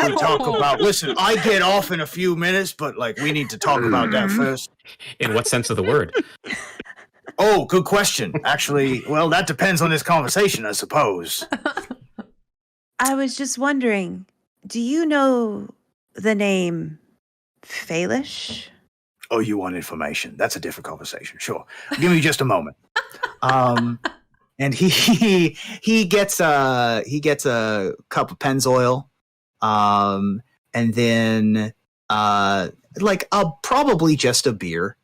we talk about. Listen, I get off in a few minutes, but we need to talk about that first. In what sense of the word? Oh, good question. Actually, well, that depends on this conversation, I suppose. I was just wondering, do you know the name Falish? Oh, you want information? That's a different conversation. Sure. Give me just a moment. And he gets a cup of Pennzoil, and then probably just a beer.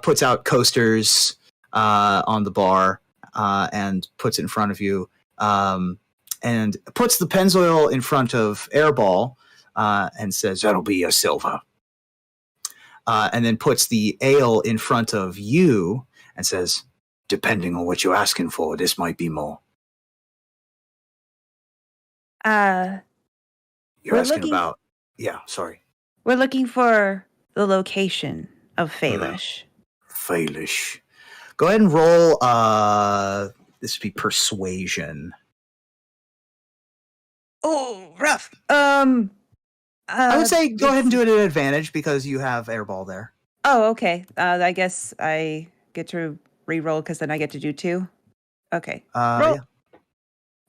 Puts out coasters on the bar and puts it in front of you, and puts the Pennzoil in front of Airball and says, "That'll be a silver." And then puts the ale in front of you and says, depending on what you're asking for, this might be more. We're You're asking looking- about... Yeah, sorry. We're looking for the location of Phalish. Failish. Go ahead and roll. This would be persuasion. Oh, rough. I would say go ahead and do it at advantage because you have airball there. Oh, okay. I guess I get to re-roll because then I get to do 2. Okay. Roll. Yeah.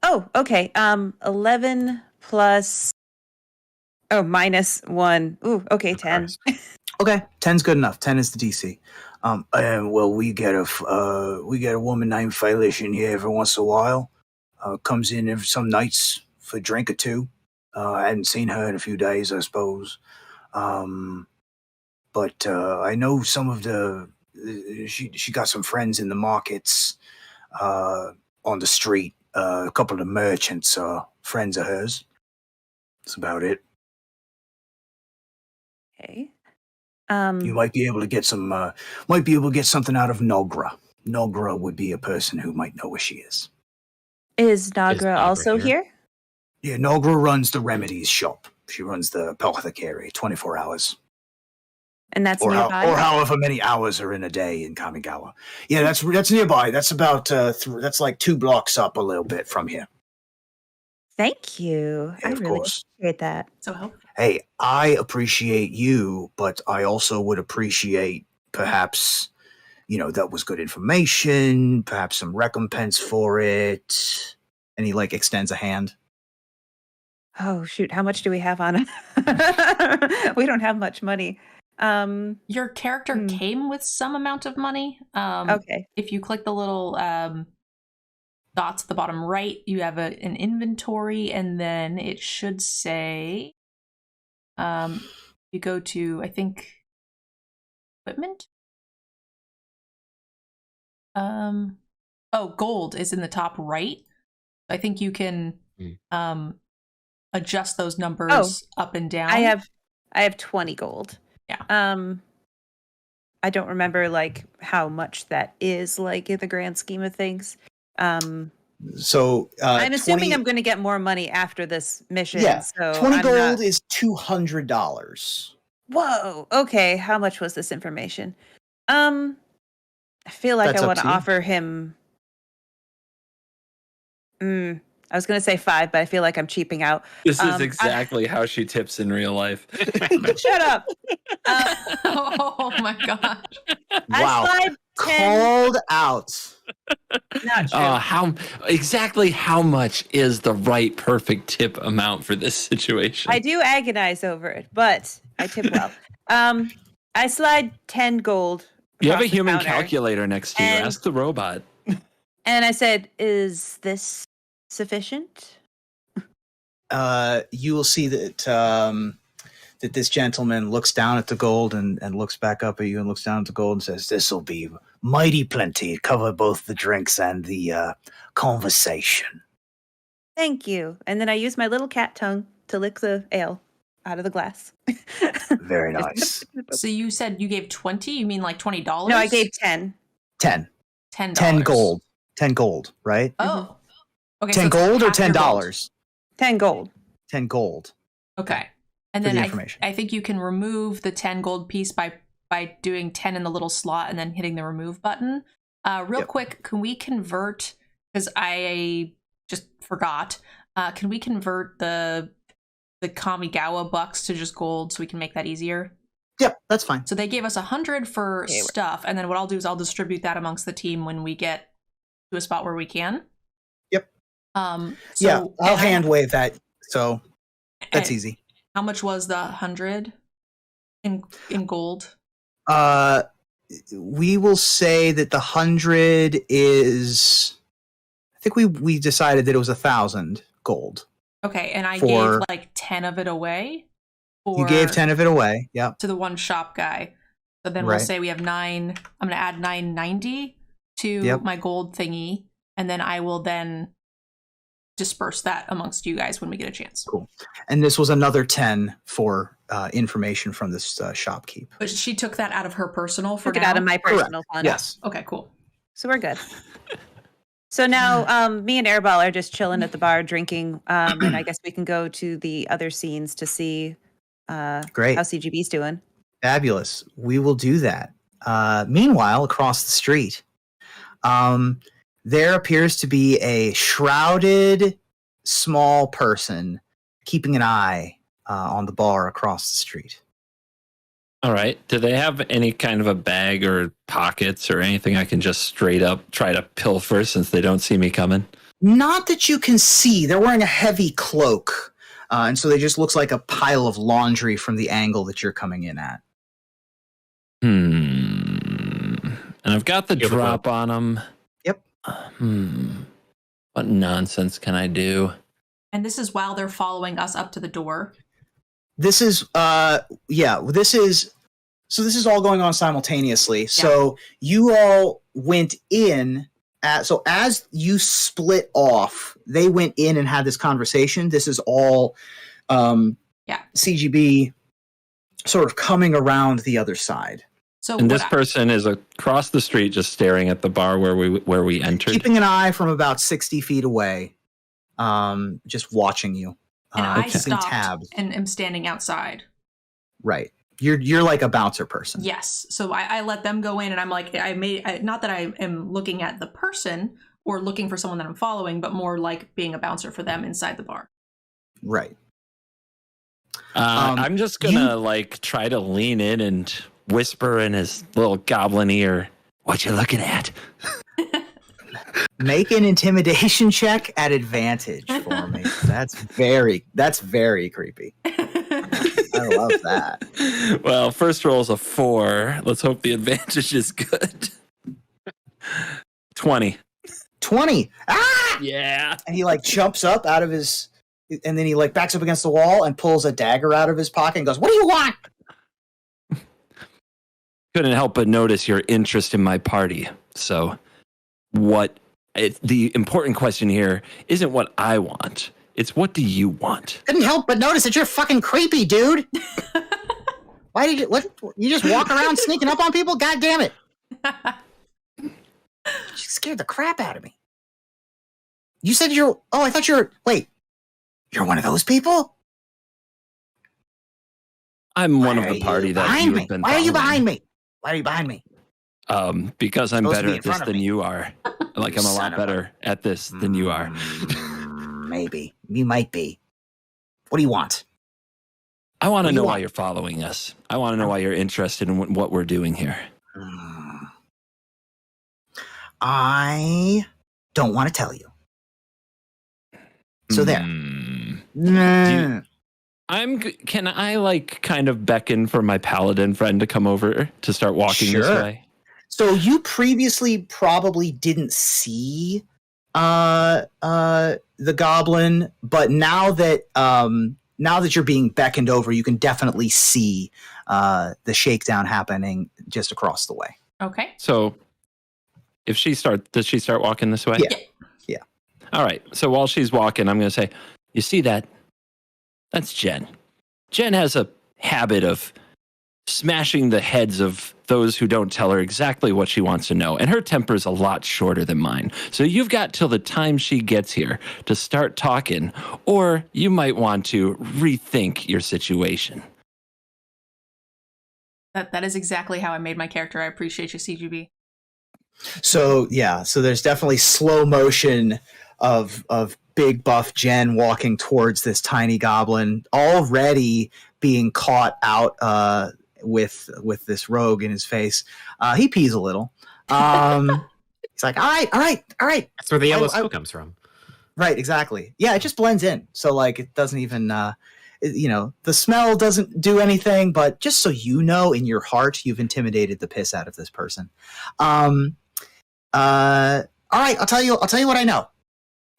Oh, okay. 11 plus. Oh, minus 1. Ooh, okay, 10. Okay, 10's good enough. 10 is the DC. Well, we get a woman named Failish in here every once in a while. Comes in every some nights for a drink or two. I hadn't seen her in a few days, I suppose. But I know some of the... She got some friends in the markets on the street. A couple of the merchants are friends of hers. That's about it. Okay. You might be able to get something out of Nogra. Nogra would be a person who might know where she is. Is Nagra Nagra also here? here? Yeah, Nogra runs the remedies shop. She runs the apothecary 24 hours. And that's Or nearby? however many hours are in a day in Kamigawa. Yeah, that's nearby. That's about that's like 2 blocks up a little bit from here. Thank you. Yeah, I of really course. appreciate that. So helpful. Hey, I appreciate you, but I also would appreciate perhaps, that was good information, perhaps some recompense for it. And he like extends a hand. Oh, shoot. How much do we have on? We don't have much money. Your character came with some amount of money. Okay. If you click the little dots at the bottom right, you have an inventory, and then it should say, you go to, I think, equipment. Gold is in the top right. I think you can adjust those numbers up and down. I have 20 gold. Yeah. I don't remember like how much that is like in the grand scheme of things. So I'm assuming 20 I'm going to get more money after this mission. Yeah, So 20 I'm gold not- is $200. Whoa. Okay. How much was this information? I feel like That's I up want to to you. offer him. I was going to say 5, but I feel like I'm cheaping out. This is exactly how she tips in real life. Shut up. Oh my gosh. Wow. I slide 10. Called out. Not true. How much is the right perfect tip amount for this situation? I do agonize over it, but I tip well. I slide 10 gold. You have a across the human counter, calculator next to you. And- Ask the robot. and I said, "Is this sufficient?" You will see that that this gentleman looks down at the gold and looks back up at you and looks down at the gold and says, This'll be mighty plenty. Cover both the drinks and the conversation. Thank you. And then I use my little cat tongue to lick the ale out of the glass. Very nice. So you said you gave 20? You mean like $20? No, I gave 10. 10. $10. 10 gold. 10 gold, right? Oh. Okay. 10 so it's gold or half your gold. $10? 10 gold. 10 gold. Okay. And For then the information. I think you can remove the 10 gold piece by doing 10 in the little slot and then hitting the remove button. Real quick, can we convert, because I just forgot, can we convert the Kamigawa bucks to just gold so we can make that easier? Yep, that's fine. So they gave us 100 for Okay, stuff, and then what I'll do is I'll distribute that amongst the team when we get to a spot where we can. Yep. So, Yeah, I'll and hand wave that. So that's and easy. How much was the 100 in gold? We will say that the 100 is, I think we decided that it was 1,000 gold. Okay, and I For- gave like 10 of it away. You gave 10 of it away. Yep. to the one shop guy. So then Right. we'll say we have 9. I'm going to add 990 to my gold thingy, and then I will then disperse that amongst you guys when we get a chance. Cool. And this was another 10 for information from this shopkeep. But she took that out of her personal for Took it now? out of my personal fund. Yes. Okay, cool. So we're good. So now me and Airball are just chilling at the bar drinking. And I guess we can go to the other scenes to see Great. how CGB's doing. Fabulous. We will do that. Meanwhile, across the street, there appears to be a shrouded small person keeping an eye on the bar across the street. All right. Do they have any kind of a bag or pockets or anything I can just straight up try to pilfer since they don't see me coming? Not that you can see. They're wearing a heavy cloak. And so they just looks like a pile of laundry from the angle that you're coming in at. And I've got the drop on them. Yep. What nonsense can I do? And this is while they're following us up to the door. This is this is all going on simultaneously. Yeah. So you all went in so as you split off, they went in and had this conversation. This is all CGB sort of coming around the other side. So this person is across the street just staring at the bar where we entered. Keeping an eye from about 60 feet away. Just watching you. And I stopped and am standing outside. Right. You're like a bouncer person. Yes. So I let them go in, and I'm like, not that I am looking at the person or looking for someone that I'm following, but more like being a bouncer for them inside the bar. Right. I'm just gonna try to lean in and whisper in his little goblin ear, "What you looking at?" Make an intimidation check at advantage for me. That's very creepy. I love that. Well, first roll is a 4. Let's hope the advantage is good. 20. 20. Ah! Yeah. And he jumps up out of his, and then he backs up against the wall and pulls a dagger out of his pocket and goes, "What do you want?" Couldn't help but notice your interest in my party. So the important question here isn't what I want. It's what do you want? Couldn't help but notice that you're fucking creepy, dude. Why did you just walk around sneaking up on people? God damn it. You scared the crap out of me. You said I thought wait, you're one of those people? I'm one of the party that you have been Why are you behind me? Why are you behind me? Because I'm better at this than you are. I'm a lot better at this than you are. Maybe. You might be. What do you want? I want to know why you're following us. I want to know why you're interested in what we're doing here. I don't want to tell you. So there. Can I kind of beckon for my paladin friend to come over to start walking this way? So you previously probably didn't see the goblin, but now that you're being beckoned over, you can definitely see the shakedown happening just across the way. Okay. So does she start walking this way? Yeah. All right. So while she's walking, I'm going to say, "You see that? That's Jen. Jen has a habit of smashing the heads of those who don't tell her exactly what she wants to know. And her temper is a lot shorter than mine. So you've got till the time she gets here to start talking, or you might want to rethink your situation." That is exactly how I made my character. I appreciate you, CGB. So there's definitely slow motion of big buff Jen walking towards this tiny goblin, already being caught out with this rogue in his face. He pees a little. He's like, all right. That's where the yellow smoke comes from. Right, exactly. Yeah, it just blends in. So it doesn't even the smell doesn't do anything, but just so you know, in your heart, you've intimidated the piss out of this person. All right, I'll tell you what I know.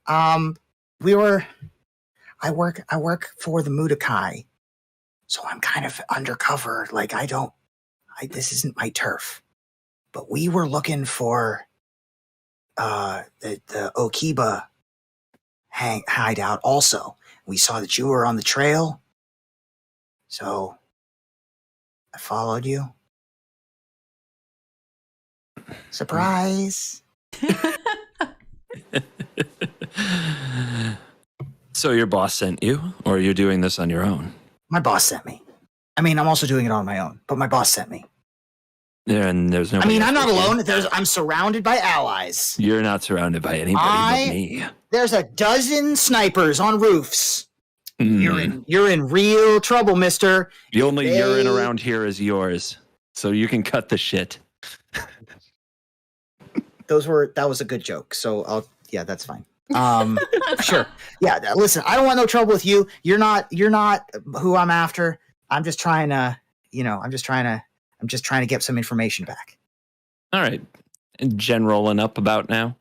I work for the Mudakai, so I'm kind of undercover. This isn't my turf, but we were looking for the Okiba hideout also. We saw that you were on the trail, so I followed you. Surprise. So your boss sent you, or are you doing this on your own? My boss sent me. I mean, I'm also doing it on my own, but my boss sent me. And there's no. I mean, I'm not alone. I'm surrounded by allies. You're not surrounded by anybody but me. There's a dozen snipers on roofs. Mm. You're in real trouble, mister. The only urine around here is yours, so you can cut the shit. That was a good joke. So that's fine. Sure. Yeah, listen, I don't want no trouble with you. You're not who I'm after. I'm just trying to, I'm just trying to get some information back. All right. General up about now?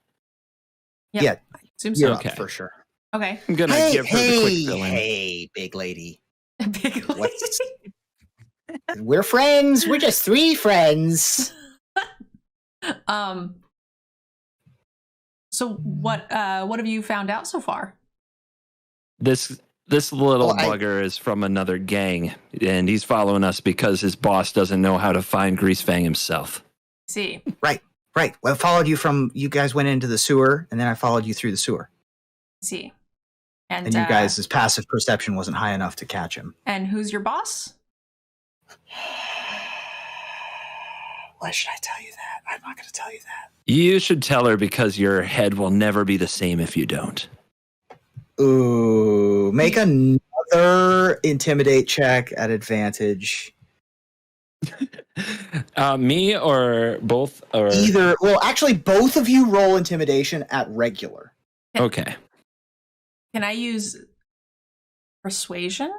Yep. Yeah. Seems You're so. up for sure. Okay. I'm going to give her the quick filling. Hey, big lady. Big lady. We're friends. We're just 3 friends. So what have you found out so far? This little bugger is from another gang, and he's following us because his boss doesn't know how to find Greasefang himself. See. Right. Well, I followed you you guys went into the sewer, and then I followed you through the sewer. See. And you guys' passive perception wasn't high enough to catch him. And who's your boss? Why should I tell you that? I'm not going to tell you that. You should tell her because your head will never be the same if you don't. Ooh, make another intimidate check at advantage. Me or both? Or Either. Well, actually, both of you roll intimidation at regular. Okay. Can I use persuasion?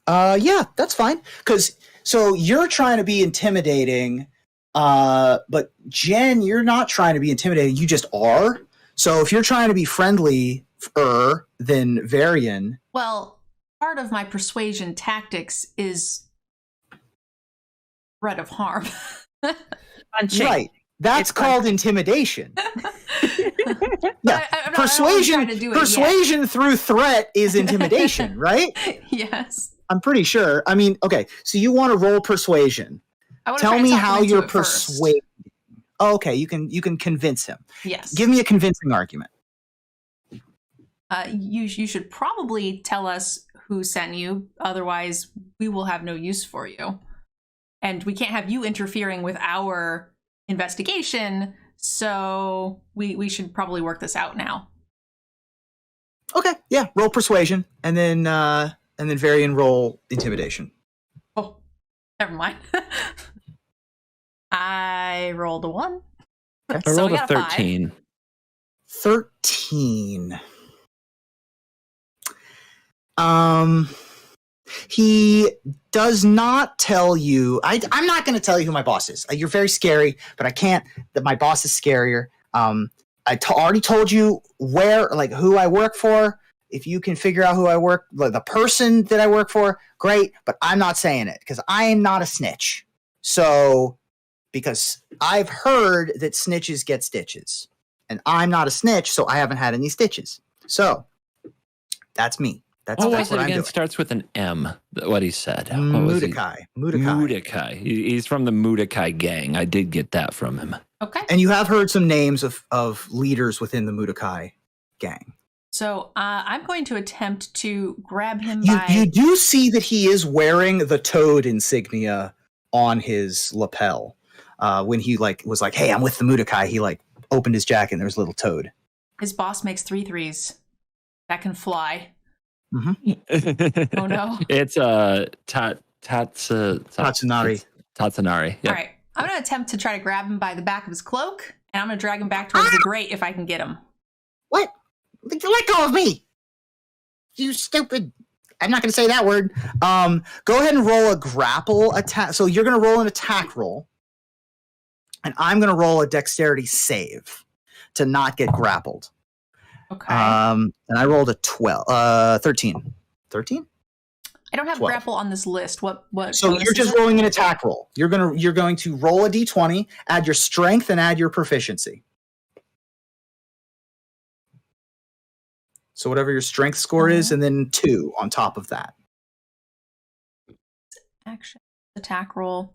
Yeah, that's fine. So you're trying to be intimidating, but Jen, you're not trying to be intimidating. You just are. So if you're trying to be friendly, than Varian. Well, part of my persuasion tactics is threat of harm. Punching. Right. That's called intimidation. Yeah. Persuasion through threat is intimidation, right? Yes. I'm pretty sure. I mean, okay. So you want to roll persuasion. Tell me how you're persuading. Oh, okay, you can convince him. Yes. Give me a convincing argument. You should probably tell us who sent you, otherwise we will have no use for you. And we can't have you interfering with our investigation, so we should probably work this out now. Okay, yeah, roll persuasion, and then Varian roll intimidation. Oh, never mind. I rolled a 1. Okay. I rolled a 13. 13. He does not tell you. I'm not going to tell you who my boss is. You're very scary, but I can't. That my boss is scarier. Already told you who I work for. If you can figure out who I work, the person that I work for, great. But I'm not saying it because I am not a snitch. So, because I've heard that snitches get stitches, and I'm not a snitch, so I haven't had any stitches. So, that's me. That's what I'm doing. Starts with an M. What he said. Mudakai. He's from the Mudakai gang. I did get that from him. Okay. And you have heard some names of leaders within the Mudakai gang. So I'm going to attempt to grab him You do see that he is wearing the toad insignia on his lapel. When he was like, "Hey, I'm with the Mudakai," he opened his jacket and there was a little toad. His boss makes 3 3s that can fly. Mm-hmm. Oh no! It's Tatsunari. Tatsunari. Yep. All right, I'm gonna attempt to try to grab him by the back of his cloak, and I'm gonna drag him back towards the grate if I can get him. What? Let go of me! You stupid! I'm not gonna say that word. Go ahead and roll a grapple attack. So you're gonna roll an attack roll, and I'm gonna roll a dexterity save to not get grappled. Okay. And I rolled a 13. 13? I don't have 12. grapple on this list. What? So you're just rolling an attack roll. You're going to roll a d20, add your strength, and add your proficiency. So whatever your strength score is, and then 2 on top of that. Action. Attack roll.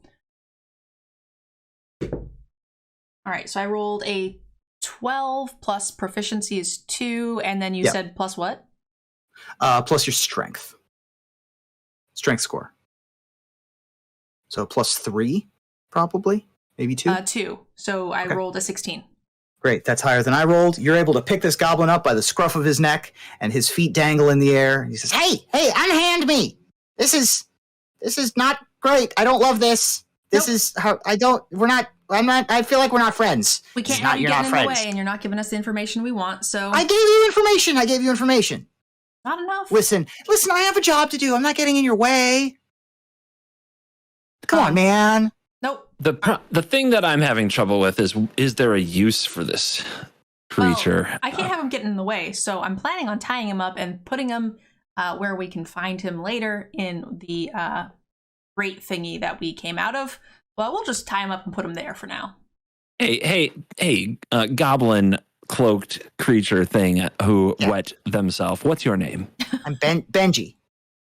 All right, so I rolled a 12 plus proficiency is 2, and then you Yep. said plus what? Plus your strength score. So plus 3, probably, maybe 2. 2. So I Okay. rolled a 16. Great, that's higher than I rolled. You're able to pick this goblin up by the scruff of his neck, and his feet dangle in the air. And he says, "Hey, unhand me! This is not great. I don't love this. This Nope. is how I feel like we're not friends. We This is can't not- have you you're getting not in the friends. way, and you're not giving us the information we want, so I gave you information. not enough. Listen, I have a job to do. I'm not getting in your way. Come on, Um, man. Nope. The thing that I'm having trouble with is there a use for this creature? Well, I can't have him getting in the way, so I'm planning on tying him up and putting him where we can find him later in the grate thingy that we came out of. Well, we'll just tie him up and put him there for now. Hey, goblin cloaked creature thing who Yeah. wet themselves. What's your name? I'm Benji.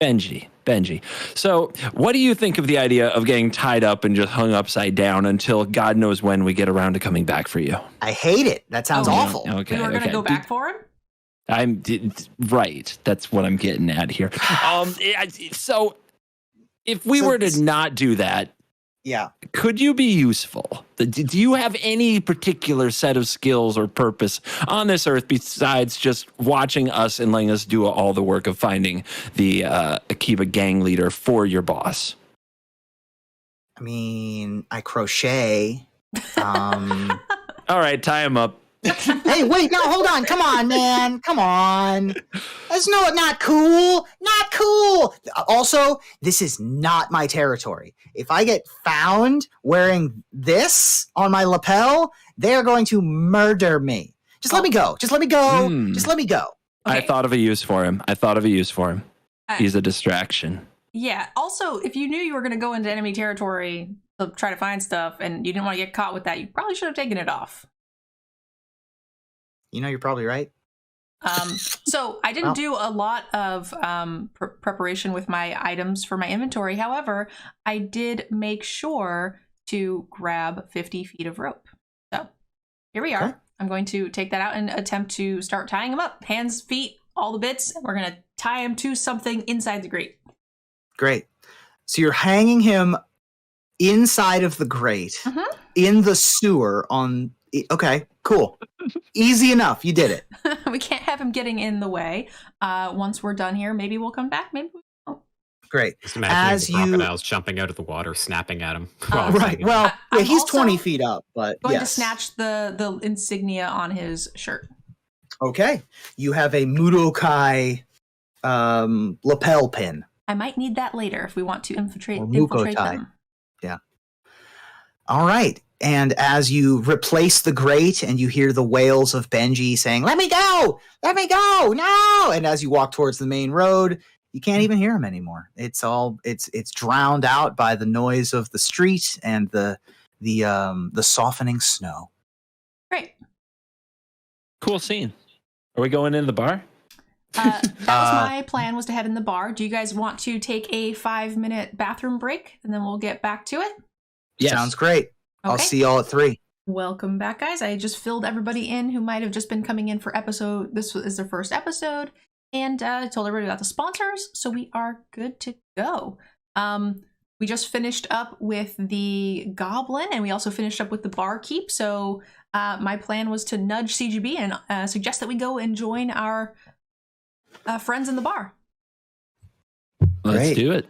Benji. So, what do you think of the idea of getting tied up and just hung upside down until God knows when we get around to coming back for you? I hate it. That sounds Oh, awful. Okay. We were going to go back for him? Right. That's what I'm getting at here. So, if we So were this- to not do that, Yeah. could you be useful? Do you have any particular set of skills or purpose on this earth besides just watching us and letting us do all the work of finding the Akiba gang leader for your boss? I mean, I crochet. All right, tie him up. Hey, wait, no, hold on. Come on, man. Come on. That's not cool. Not cool. Also, this is not my territory. If I get found wearing this on my lapel, they're going to murder me. Just let me go. Just let me go. Hmm. Just let me go. I Okay. thought of a use for him. Uh, He's a distraction. Yeah. Also, if you knew you were going to go into enemy territory to try to find stuff and you didn't want to get caught with that, you probably should have taken it off. You know, you're probably right. So I didn't Well. do a lot of preparation with my items for my inventory. However, I did make sure to grab 50 feet of rope. So here we are. Okay. I'm going to take that out and attempt to start tying him up. Hands, feet, all the bits. And we're going to tie him to something inside the grate. Great. So you're hanging him inside of the grate, Mhm. in the sewer on... Okay, cool. Easy enough. You did it. We can't have him getting in the way. Once we're done here, maybe we'll come back. Maybe we won't. Great. Just imagining As the you- crocodiles jumping out of the water, snapping at him. Right. Well, yeah, I'm he's also 20 feet up, but Going yes. to snatch the insignia on his shirt. Okay. You have a Mudokai lapel pin. I might need that later if we want to infiltrate Or Mukotai. them. All right. And as you replace the grate and you hear the wails of Benji saying, "Let me go! Let me go! No!" And as you walk towards the main road, you can't even hear him anymore. It's drowned out by the noise of the street and the softening snow. Great. Cool scene. Are we going into the bar? That was my plan, was to head in the bar. Do you guys want to take a 5-minute bathroom break and then we'll get back to it? Yes. Sounds great. I'll Okay. see y'all at 3. Welcome back, guys. I just filled everybody in who might have just been coming in for episode. This is their first episode, and told everybody about the sponsors, so we are good to go. We just finished up with the goblin, and we also finished up with the barkeep. So my plan was to nudge CGB and suggest that we go and join our friends in the bar. Let's Great. do it.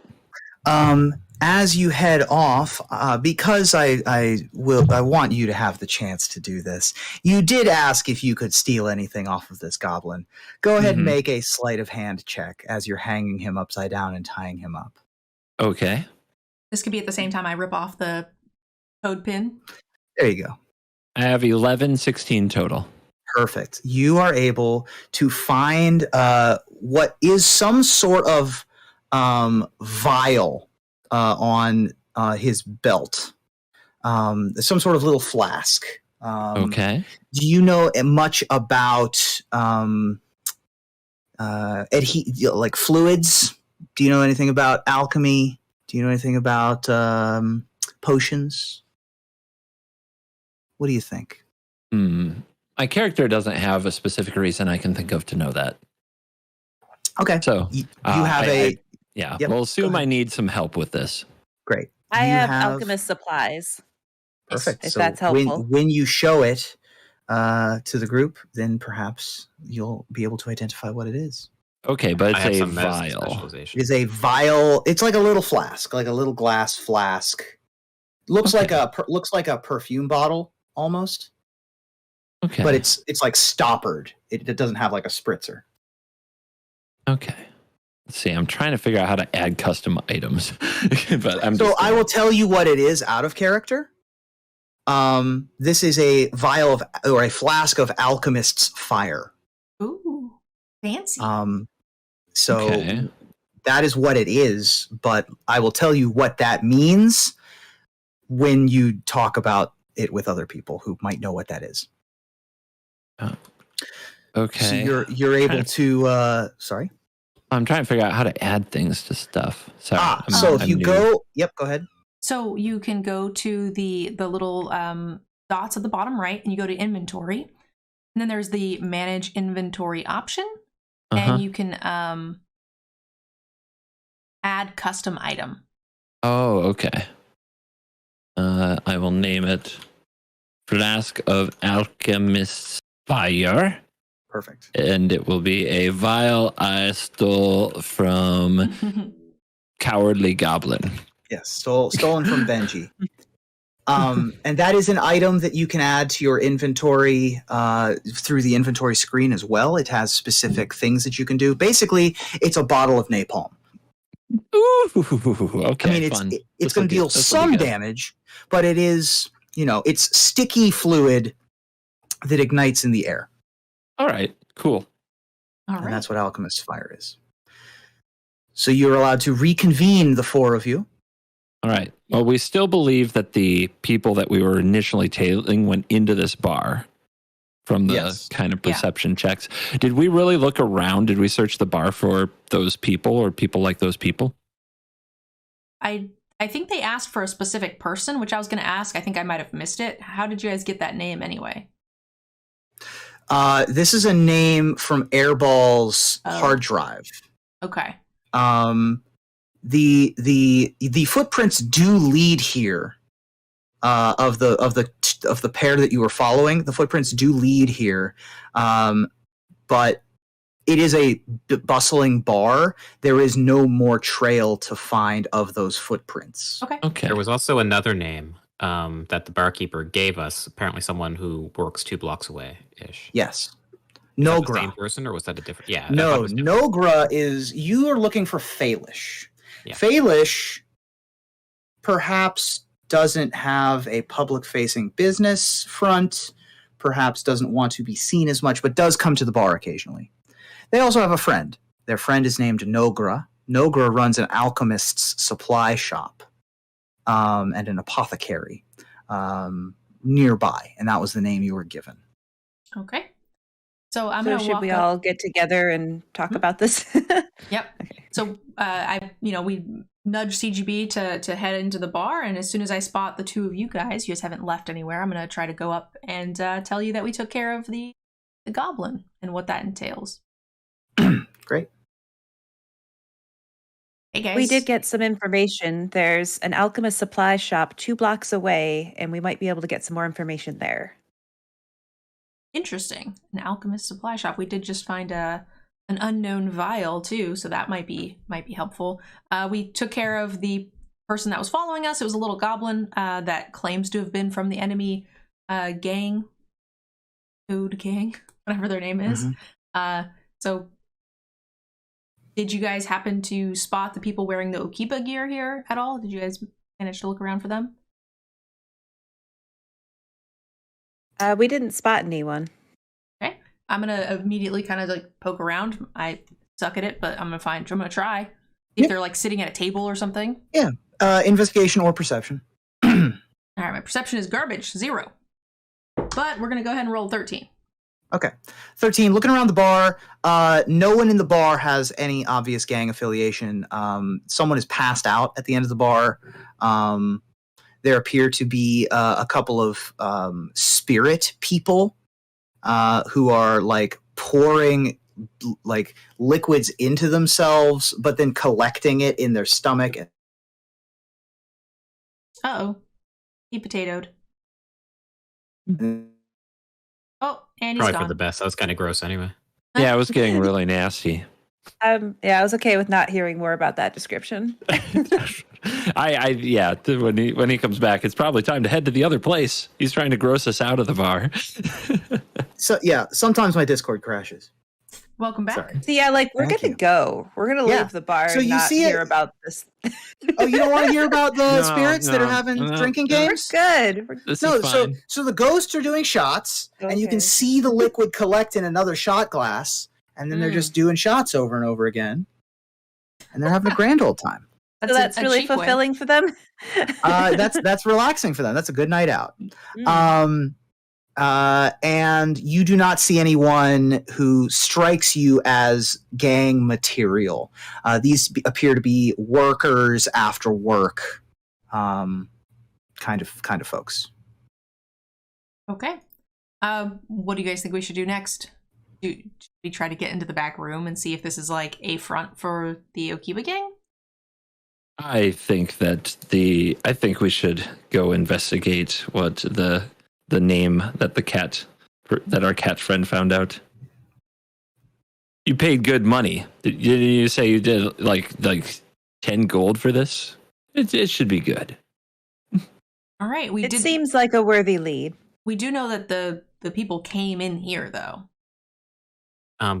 As you head off, because I want you to have the chance to do this. You did ask if you could steal anything off of this goblin. Go ahead and Mhm. make a sleight of hand check as you're hanging him upside down and tying him up. Okay. This could be at the same time I rip off the code pin. There you go. I have 11, 16 total. Perfect. You are able to find what is some sort of vial on his belt. Some sort of little flask. Okay. Do you know much about like fluids? Do you know anything about alchemy? Do you know anything about potions? What do you think? My character doesn't have a specific reason I can think of to know that. Okay. So you have yeah. Yep, We'll assume I need some help with this. Great. I You have alchemist supplies. Perfect. If So that's helpful. when you show it to the group, then perhaps you'll be able to identify what it is. Okay, but I it's have a some medicine vial. specialization. It is a vial. It's like a little flask, like a little glass flask. Looks like a perfume bottle almost. Okay. But it's like stoppered. It doesn't have like a spritzer. Okay. Let's see. I'm trying to figure out how to add custom items. But I will tell you what it is out of character. This is a vial or a flask of alchemist's fire. Ooh, fancy. So that is what it is, but I will tell you what that means when you talk about it with other people who might know what that is. Okay. So you're able to sorry? I'm trying to figure out how to add things to stuff. Sorry. So if you go ahead. So you can go to the little dots at the bottom right, and you go to inventory, and then there's the manage inventory option, and you can add custom item. Oh, okay. I will name it Flask of Alchemist's Fire. Perfect. And it will be a vial I stole from Cowardly Goblin. Yes, stolen from Benji. And that is an item that you can add to your inventory through the inventory screen as well. It has specific things that you can do. Basically, it's a bottle of napalm. Ooh, okay. I mean, it's going to deal some damage, but it is, it's sticky fluid that ignites in the air. All right, cool. All right. And that's what Alchemist's Fire is. So you're allowed to reconvene the four of you. All right. Well, we still believe that the people that we were initially tailing went into this bar from the kind of perception checks. Did we really look around? Did we search the bar for those people or people like those people? I think they asked for a specific person, which I was going to ask. I think I might have missed it. How did you guys get that name anyway? This is a name from Airball's hard drive. Okay. The footprints do lead here. Of the pair that you were following, the footprints do lead here, but it is a bustling bar. There is no more trail to find of those footprints. Okay. There was also another name that the barkeeper gave us. Apparently, someone who works 2 blocks away ish. Yes. Nogra. The same person, or was that a different? Yeah. No, Nogra is. You are looking for Faelish. Yeah. Faelish, perhaps, doesn't have a public-facing business front, perhaps doesn't want to be seen as much, but does come to the bar occasionally. They also have a friend. Their friend is named Nogra. Nogra runs an alchemist's supply shop and an apothecary nearby, and that was the name you were given. Okay. So I'm going to should we all get together and talk about this? Yep. Okay. So we nudge CGB to head into the bar, and as soon as I spot the two of you guys haven't left anywhere, I'm going to try to go up and tell you that we took care of the goblin and what that entails. Great. Hey guys. We did get some information. There's an alchemist supply shop 2 blocks away, and we might be able to get some more information there. Interesting. An alchemist supply shop. We did just find an unknown vial too, so that might be helpful. We took care of the person that was following us. It was a little goblin that claims to have been from the enemy gang, Code Gang, whatever their name is. So did you guys happen to spot the people wearing the Okiba gear here at all? Did you guys manage to look around for them? We didn't spot anyone. Okay. I'm going to immediately kind of like poke around. I suck at it, but I'm going to try. If they're like sitting at a table or something. Yeah. Investigation or perception. All right. My perception is garbage, 0. But we're going to go ahead and roll 13. Okay. 13. Looking around the bar, no one in the bar has any obvious gang affiliation. Someone is passed out at the end of the bar. there appear to be a couple of spirit people who are like pouring like liquids into themselves, but then collecting it in their stomach. Uh-oh. He potatoed. Oh, and he's Probably gone. for the best. That was kind of gross anyway. Yeah, it was getting really nasty. Yeah, I was okay with not hearing more about that description. When he comes back, it's probably time to head to the other place. He's trying to gross us out of the bar. So yeah, sometimes my Discord crashes. Welcome back. Sorry. So yeah, like we're Thank gonna you. go. We're gonna Yeah. leave the bar So and you not see hear it- about this. Oh, you don't want to hear about the No, spirits that are no, having no, drinking no. We're games? good. This No, is fine. so the ghosts are doing shots, and you can Okay. see the liquid collect in another shot glass, and then they're just doing shots over and over again, and they're having a grand old time. So that's a really cheap way. fulfilling for them. That's relaxing for them. That's a good night out. Mm. And you do not see anyone who strikes you as gang material. These appear to be workers after work, kind of folks. Okay. What do you guys think we should do next? Should we try to get into the back room and see if this is like a front for the Okiba gang? I think we should go investigate what the name that our cat friend found out. You paid good money. Did you say you did like 10 gold for this? It should be good. All right. It seems like a worthy lead. We do know that the people came in here though.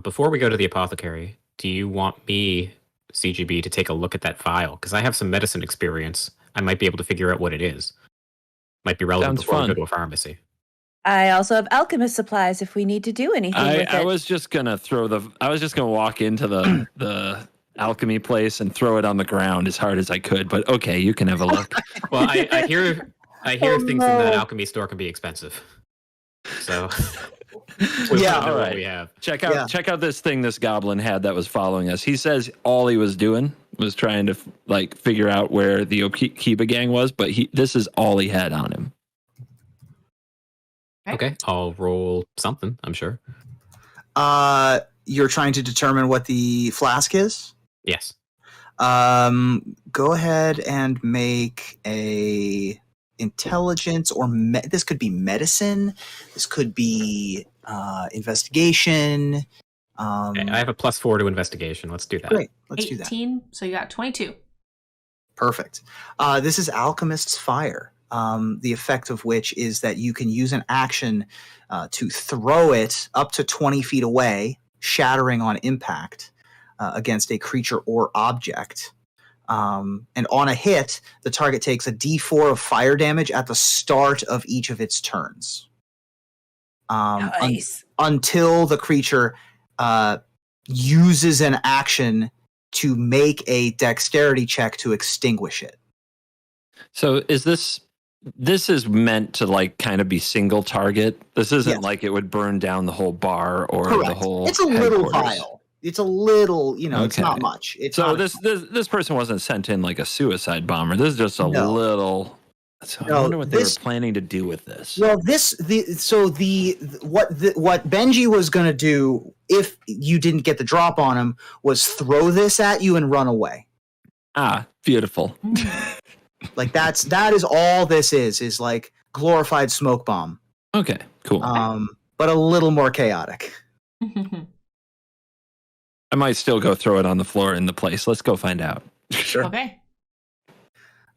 Before we go to the apothecary, do you want me, CGB, to take a look at that file? Because I have some medicine experience. I might be able to figure out what it is. Might be relevant Sounds before we fun. go to a pharmacy. I also have alchemist supplies if we need to do anything with it. I was just gonna walk into the alchemy place and throw it on the ground as hard as I could. But okay, you can have a look. Well, I hear Oh, things in that alchemy store can be expensive. So Yeah, all all right. right. We have. Check out this thing this goblin had that was following us. He says all he was doing was trying to figure out where the Okiba gang was, but this is all he had on him. Okay, I'll roll something. I'm sure. You're trying to determine what the flask is? Yes. Go ahead and make a intelligence or this could be medicine. This could be investigation. Okay, I have a +4 to investigation. Let's do that. Great. Let's do that. 18, so you got 22. Perfect. This is Alchemist's Fire. The effect of which is that you can use an action to throw it up to 20 feet away, shattering on impact against a creature or object. And on a hit, the target takes a d4 of fire damage at the start of each of its turns. Nice. Until the creature uses an action to make a dexterity check to extinguish it. So this is meant to kind of be single target. This isn't Yes. like it would burn down the whole bar or Correct. the whole. It's a little headquarters. vial. It's a little, it's Okay. not much. It's So not this person wasn't sent in like a suicide bomber. This is just a No. little. So I No, wonder what they were this- planning to do with this. Well, what Benji was going to do if you didn't get the drop on him was throw this at you and run away. Beautiful. That is all this is like glorified smoke bomb. Okay, cool. But a little more chaotic. I might still go throw it on the floor in the place. Let's go find out. Sure. Okay.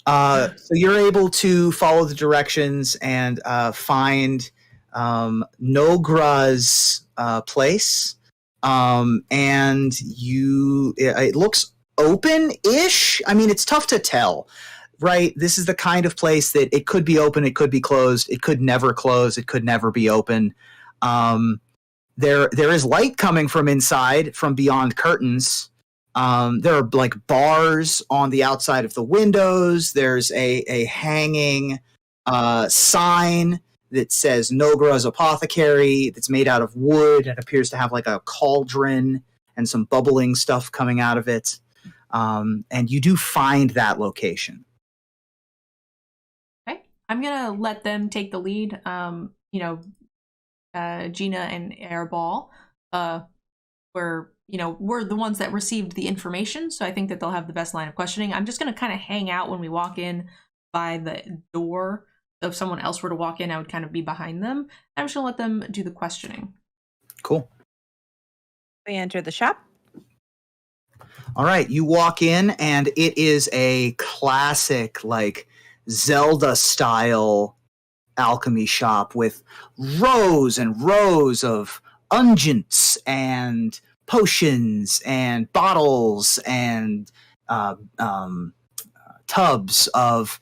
So you're able to follow the directions and find Nogra's place. And it looks open-ish. I mean, it's tough to tell, right? This is the kind of place that it could be open, it could be closed, it could never close, it could never be open. There is light coming from inside, from beyond curtains. There are bars on the outside of the windows. There's a hanging sign that says Nogra's Apothecary that's made out of wood and appears to have a cauldron and some bubbling stuff coming out of it. And you do find that location. Okay. I'm gonna let them take the lead. Gina and Airball, we're the ones that received the information, so I think that they'll have the best line of questioning. I'm just gonna kind of hang out when we walk in by the door. So if someone else were to walk in, I would kind of be behind them. I'm just gonna let them do the questioning. Cool. We enter the shop. All right, you walk in, and it is a classic, like, Zelda-style alchemy shop with rows and rows of unguents and potions and bottles and tubs of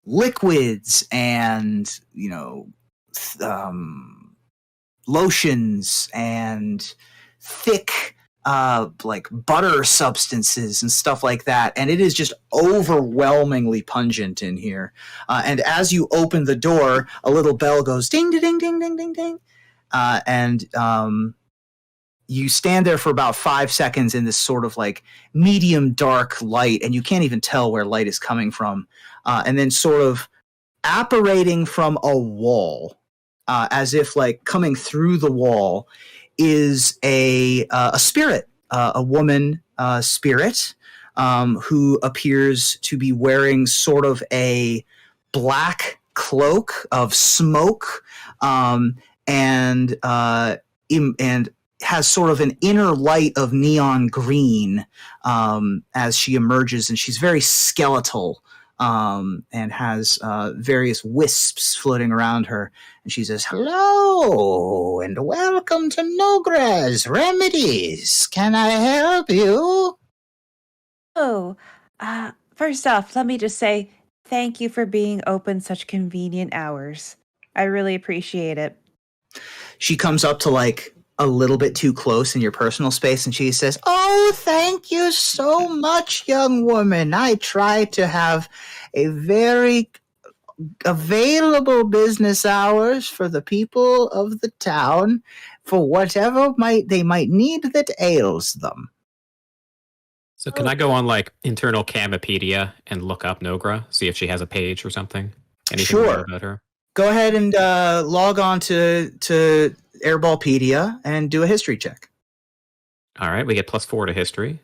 liquids and lotions and thick like butter substances and stuff like that, and it is just overwhelmingly pungent in here. And as you open the door, a little bell goes ding ding ding ding ding ding, and you stand there for about 5 seconds in this sort of like medium dark light, and you can't even tell where light is coming from, and then sort of apparating from a wall, as if like coming through the wall, is a spirit, a woman spirit, who appears to be wearing sort of a black cloak of smoke, and has sort of an inner light of neon green as she emerges, and she's very skeletal, and has various wisps floating around her. And she says, "Hello, and welcome to Nogra's Remedies. Can I help you?" Oh, first off, let me just say thank you for being open such convenient hours. I really appreciate it. She comes up to like a little bit too close in your personal space, and she says, "Oh, thank you so much, young woman. I try to have a very available business hours for the people of the town for whatever they might need that ails them." So can I go on like internal Kamipedia and look up Nogra, see if she has a page or something? Anything Sure. about her? Go ahead and log on to AirballMTG and do a history check. All right, we get +4 to history.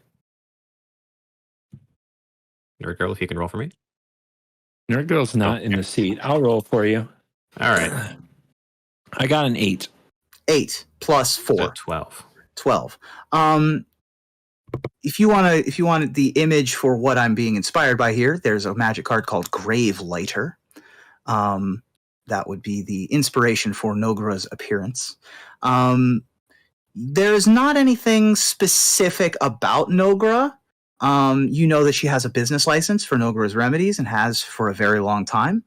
Nerd Girl, if you can roll for me. Nerd Girl's not in the seat. I'll roll for you. All right. I got an 8. 8 plus 4. So 12. 12. If you want the image for what I'm being inspired by here, there's a magic card called Grave Lighter. That would be the inspiration for Nogra's appearance. There's not anything specific about Nogra. You know that she has a business license for Nogra's Remedies and has for a very long time.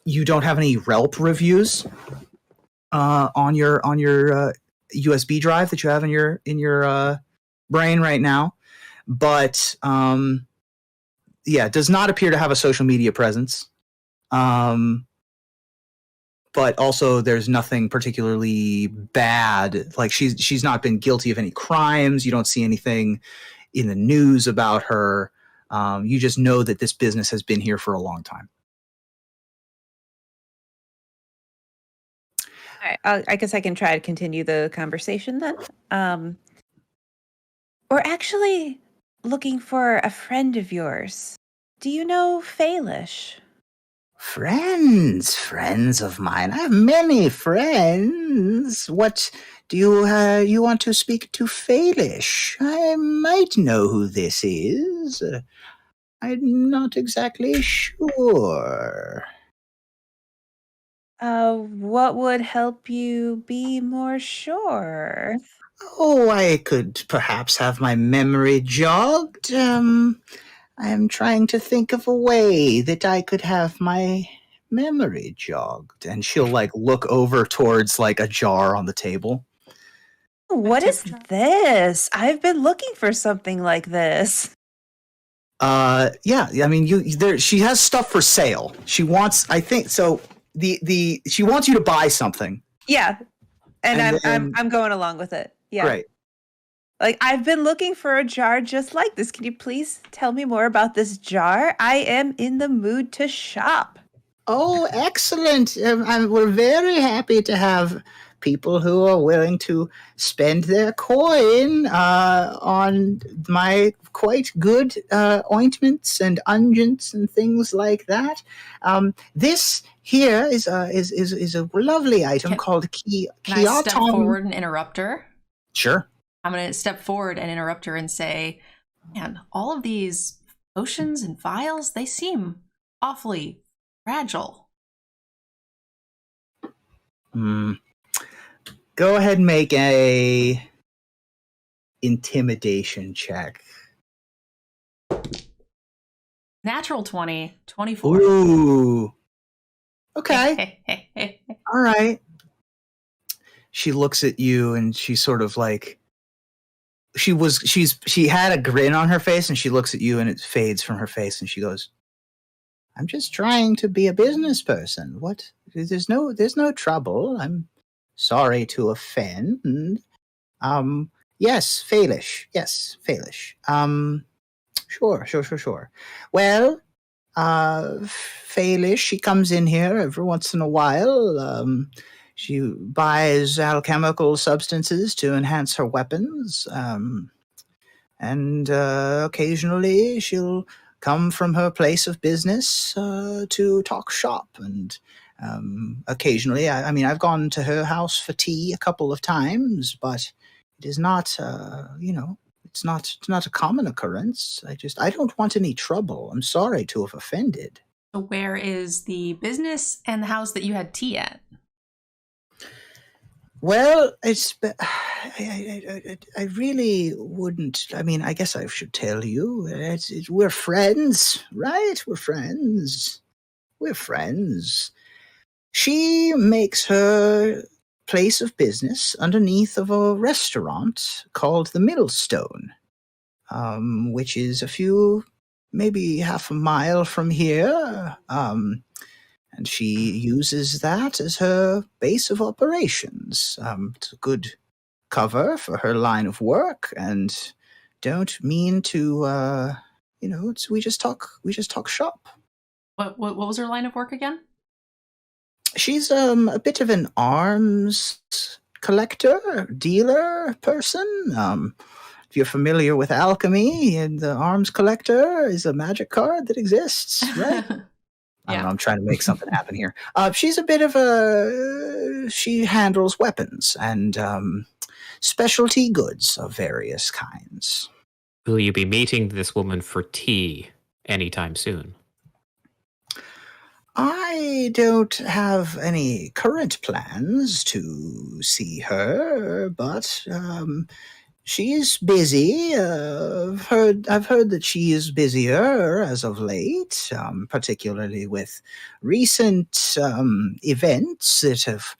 You don't have any Relp reviews on your USB drive that you have in your brain right now, but yeah, does not appear to have a social media presence. But also there's nothing particularly bad. Like she's not been guilty of any crimes. You don't see anything in the news about her. You just know that this business has been here for a long time. All right, I guess I can try to continue the conversation then. We're actually looking for a friend of yours. Do you know Faelish? Friends of mine. I have many friends. What do you want to speak to Faelish? I might know who this is. I'm not exactly sure. What would help you be more sure? Oh, I could perhaps have my memory jogged. I am trying to think of a way that I could have my memory jogged. And she'll like look over towards like a jar on the table. What is this? I've been looking for something like this. Yeah, I mean, she has stuff for sale. She wants, I think, so she wants you to buy something. Yeah, and then, I'm going along with it. Yeah, great. Like, I've been looking for a jar just like this. Can you please tell me more about this jar? I am in the mood to shop. Oh, excellent. We're very happy to have people who are willing to spend their coin on my quite good ointments and unguents and things like that. This here is a lovely item called Can I step Kiaton. forward and interrupt her? Sure. I'm going to step forward and interrupt her and say, man, all of these potions and vials, they seem awfully fragile. Go ahead and make a intimidation check. Natural 20, 24. Ooh. Okay. All right. She looks at you and she sort of like she had a grin on her face and she looks at you and it fades from her face and she goes, I'm just trying to be a business person. What? There's no trouble. I'm sorry to offend. Yes, Faelish. Yes, Faelish. Sure. Well, Faelish, she comes in here every once in a while. She buys alchemical substances to enhance her weapons. And occasionally she'll come from her place of business to talk shop. And occasionally, I mean, I've gone to her house for tea a couple of times, but it is not, it's not a common occurrence. I don't want any trouble. I'm sorry to have offended. So where is the business and the house that you had tea at? Well, I really wouldn't. I mean, I guess I should tell you. We're friends, right? We're friends. She makes her place of business underneath of a restaurant called the Millstone, which is maybe half a mile from here. And she uses that as her base of operations. It's a good cover for her line of work, and don't mean to, we just talk shop. What was her line of work again? She's a bit of an arms collector, dealer person. If you're familiar with alchemy, and the arms collector is a magic card that exists, right? I don't know, I'm trying to make something happen here. She's a bit of she handles weapons and specialty goods of various kinds. Will you be meeting this woman for tea anytime soon? I don't have any current plans to see her, but she's busy. I've heard that she is busier as of late, particularly with recent events that have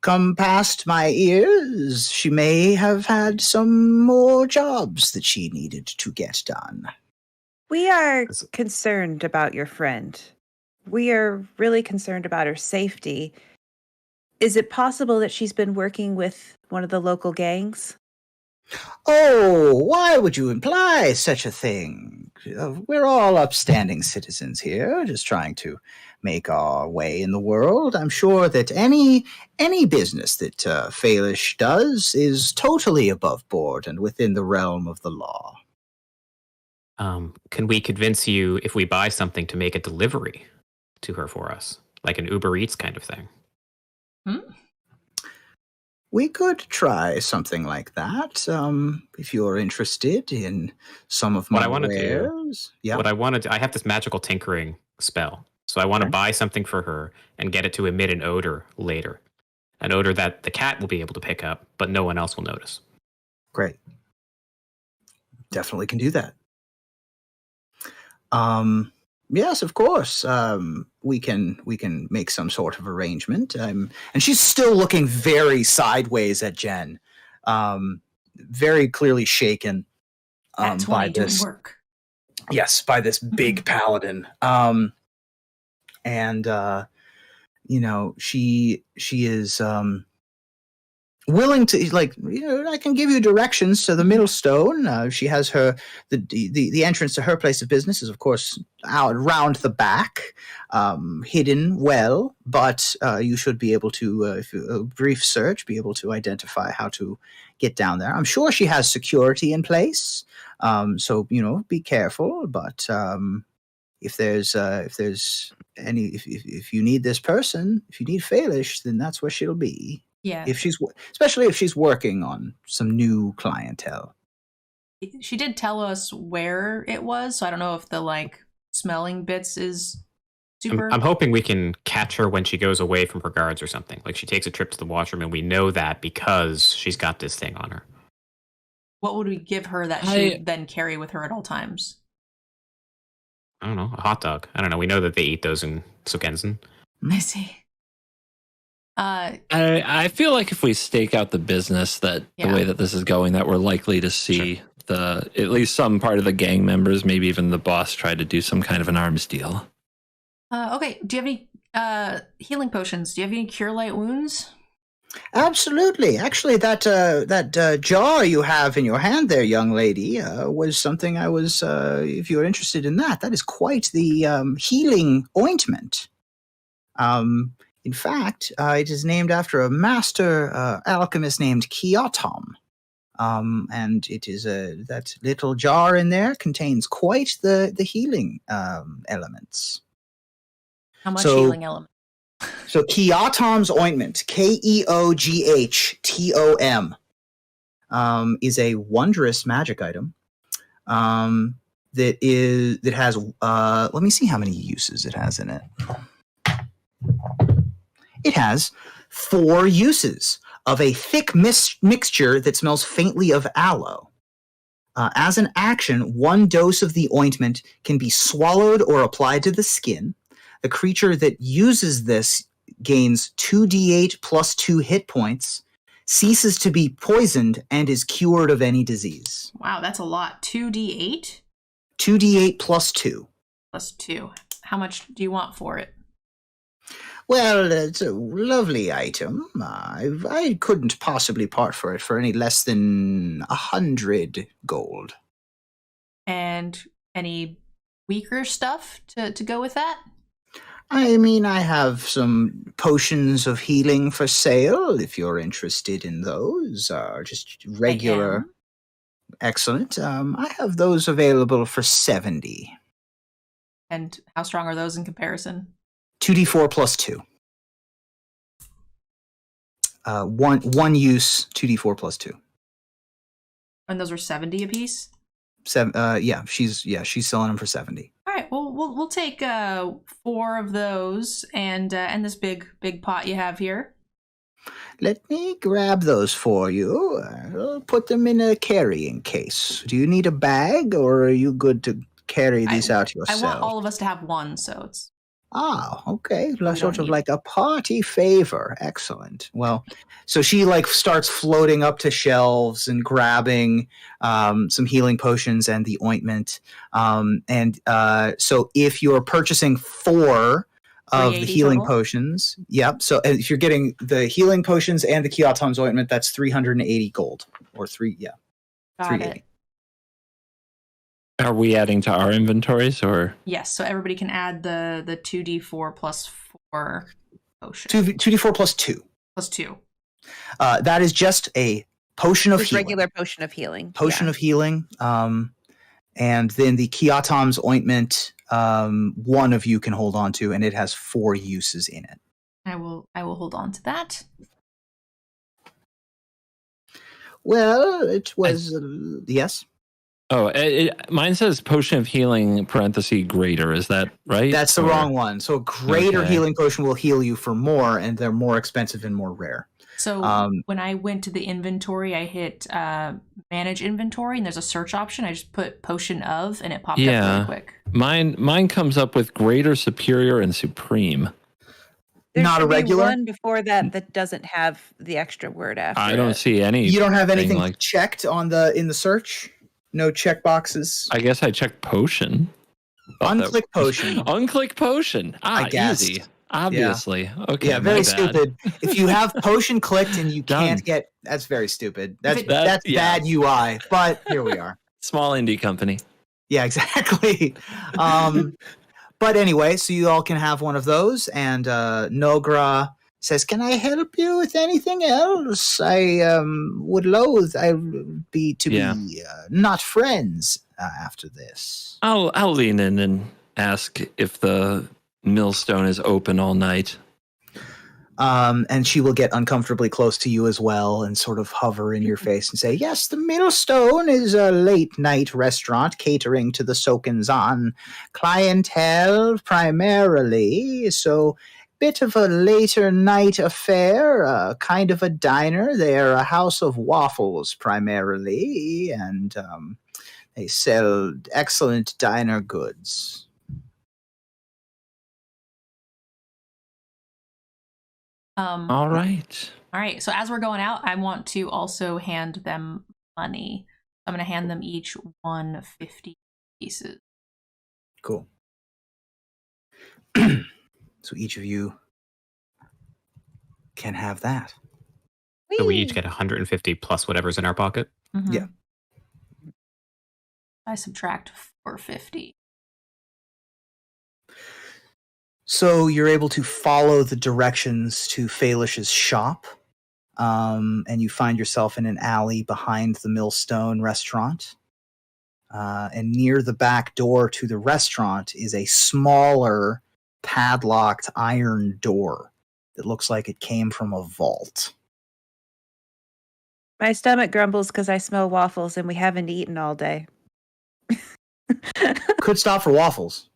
come past my ears. She may have had some more jobs that she needed to get done. We are concerned about your friend. We are really concerned about her safety. Is it possible that she's been working with one of the local gangs? Oh, why would you imply such a thing? We're all upstanding citizens here, just trying to make our way in the world. I'm sure that any business that Faelish does is totally above board and within the realm of the law. Can we convince you if we buy something to make a delivery to her for us, like an Uber Eats kind of thing? We could try something like that, if you're interested in some of my wares. Yeah. What I want to I have this magical tinkering spell, so I want to buy something for her and get it to emit an odor later, an odor that the cat will be able to pick up, but no one else will notice. Great. Definitely can do that. Yes, of course. We can make some sort of arrangement. And she's still looking very sideways at Jen, very clearly shaken by this work. Yes, by this big paladin. And she is willing to, like, I can give you directions to the Millstone. She has the entrance to her place of business is, of course, out round the back, hidden well, but you should be able to, if a brief search, be able to identify how to get down there. I'm sure she has security in place, so be careful. But if you need this person, if you need Faelish, then that's where she'll be. Yeah. Especially if she's working on some new clientele. She did tell us where it was, so I don't know if the smelling bits is super. I'm hoping we can catch her when she goes away from her guards or something. Like she takes a trip to the washroom, and we know that because she's got this thing on her. What would we give her that she would then carry with her at all times? I don't know, a hot dog. I don't know. We know that they eat those in Sokensen. I see. I feel like if we stake out the business, that the way that this is going, that we're likely to see at least some part of the gang members, maybe even the boss, try to do some kind of an arms deal. Okay. Do you have any healing potions? Do you have any cure light wounds? Absolutely. Actually, that jar you have in your hand there, young lady, was something I was, if you're interested in that is quite the healing ointment. In fact, it is named after a master alchemist named Kiotom. And it is that little jar in there contains quite the healing elements. How much healing elements? So Kiotom's ointment, Keoghtom, is a wondrous magic item that has. Let me see how many uses it has in it. It has 4 uses of a thick mixture that smells faintly of aloe. As an action, 1 dose of the ointment can be swallowed or applied to the skin. The creature that uses this gains 2d8 plus 2 hit points, ceases to be poisoned, and is cured of any disease. Wow, that's a lot. 2d8? 2d8 plus 2. Plus 2. How much do you want for it? Well, it's a lovely item. I couldn't possibly part for it for any less than 100 gold. And any weaker stuff to go with that? I mean, I have some potions of healing for sale, if you're interested in those. Just regular. Excellent. I have those available for 70. And how strong are those in comparison? 2d4 plus 2. One use, 2d4 plus 2. And those are 70 apiece? She's selling them for 70. All right, well, we'll take 4 of those and this big pot you have here. Let me grab those for you. I'll put them in a carrying case. Do you need a bag, or are you good to carry these out yourself? I want all of us to have one, so it's... Ah, okay. Sort of like a party favor. Excellent. Well, so she starts floating up to shelves and grabbing some healing potions and the ointment. So if you're purchasing 4 of the healing potions, yep. So if you're getting the healing potions and the Kiotom's ointment, that's 380 gold, or 380. Are we adding to our inventories, or? Yes, so everybody can add the 2d4 plus 4 potion. 2d4 plus 2. Plus 2. That is just a potion of healing. Regular potion of healing. Potion of healing. And then the Kiotom's ointment, 1 of you can hold on to, and it has 4 uses in it. I will hold on to that. Well, it was yes. Oh, mine says potion of healing () greater. Is that right? That's the wrong one. So a greater healing potion will heal you for more, and they're more expensive and more rare. So when I went to the inventory, I hit manage inventory, and there's a search option. I just put potion of, and it popped up really quick. Mine comes up with greater, superior, and supreme. There Not a regular one before that doesn't have the extra word after. I don't see any. You don't have anything checked in the search. No check boxes. I guess I checked potion. Unclick potion. Unclick potion. I guessed. Easy. Obviously. Okay. Yeah, my very bad. stupid. If you have potion clicked and you Done. can't get, that's very stupid. That's That- yeah. bad UI. But here we are. Small indie company. Yeah, exactly. But anyway, so you all can have one of those, and Nogra says, "Can I help you with anything else? I would loathe be not friends after this." I'll lean in and ask if the millstone is open all night. And she will get uncomfortably close to you as well and sort of hover in your face and say, "Yes, the Millstone is a late-night restaurant catering to the Soken-zan clientele primarily, so bit of a later night affair, kind of a diner. They're a house of waffles primarily, and they sell excellent diner goods." All right. All right. So as we're going out, I want to also hand them money. I'm going to hand them each 150 pieces. Cool. So each of you can have that. So we each get 150 plus whatever's in our pocket. Mhm. Yeah. I subtract 450. So you're able to follow the directions to Falish's shop, and you find yourself in an alley behind the Millstone restaurant. And near the back door to the restaurant is a smaller, padlocked iron door that looks like it came from a vault. My stomach grumbles because I smell waffles and we haven't eaten all day. Could stop for waffles.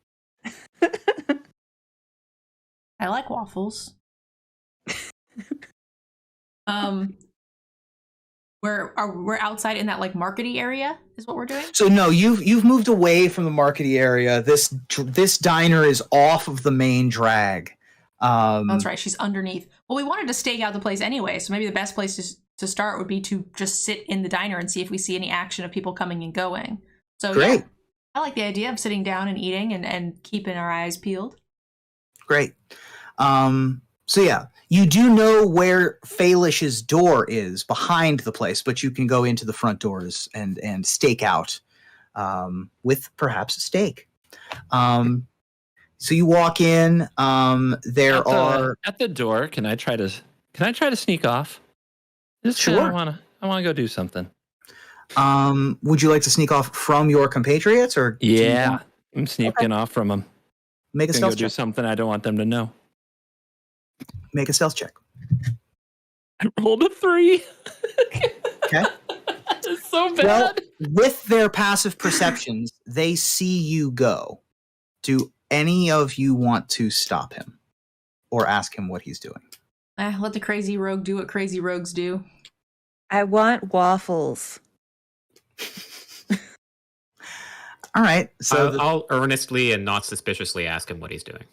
I like waffles. We're outside in that like markety area is what we're doing. So no, you've moved away from the markety area. This diner is off of the main drag. That's right. She's underneath. Well, we wanted to stake out the place anyway, so maybe the best place to start would be to just sit in the diner and see if we see any action of people coming and going. So Great. yeah, I like the idea of sitting down and eating and keeping our eyes peeled. Great. So yeah, you do know where Falish's door is behind the place, but you can go into the front doors and stake out with perhaps a stake. So you walk in. There are at the door. Can I try to sneak off? Just Sure. I want to go do something. Would you like to sneak off from your compatriots, or do you Yeah, want- I'm sneaking off from them. make a Gonna go stealth do check? something I don't want them to know. Make a stealth check. I rolled a 3. Okay. It's so Well, bad. with their passive perceptions, they see you go. Do any of you want to stop him or ask him what he's doing? Let the crazy rogue do what crazy rogues do. I want waffles. All right. So I'll earnestly and not suspiciously ask him what he's doing.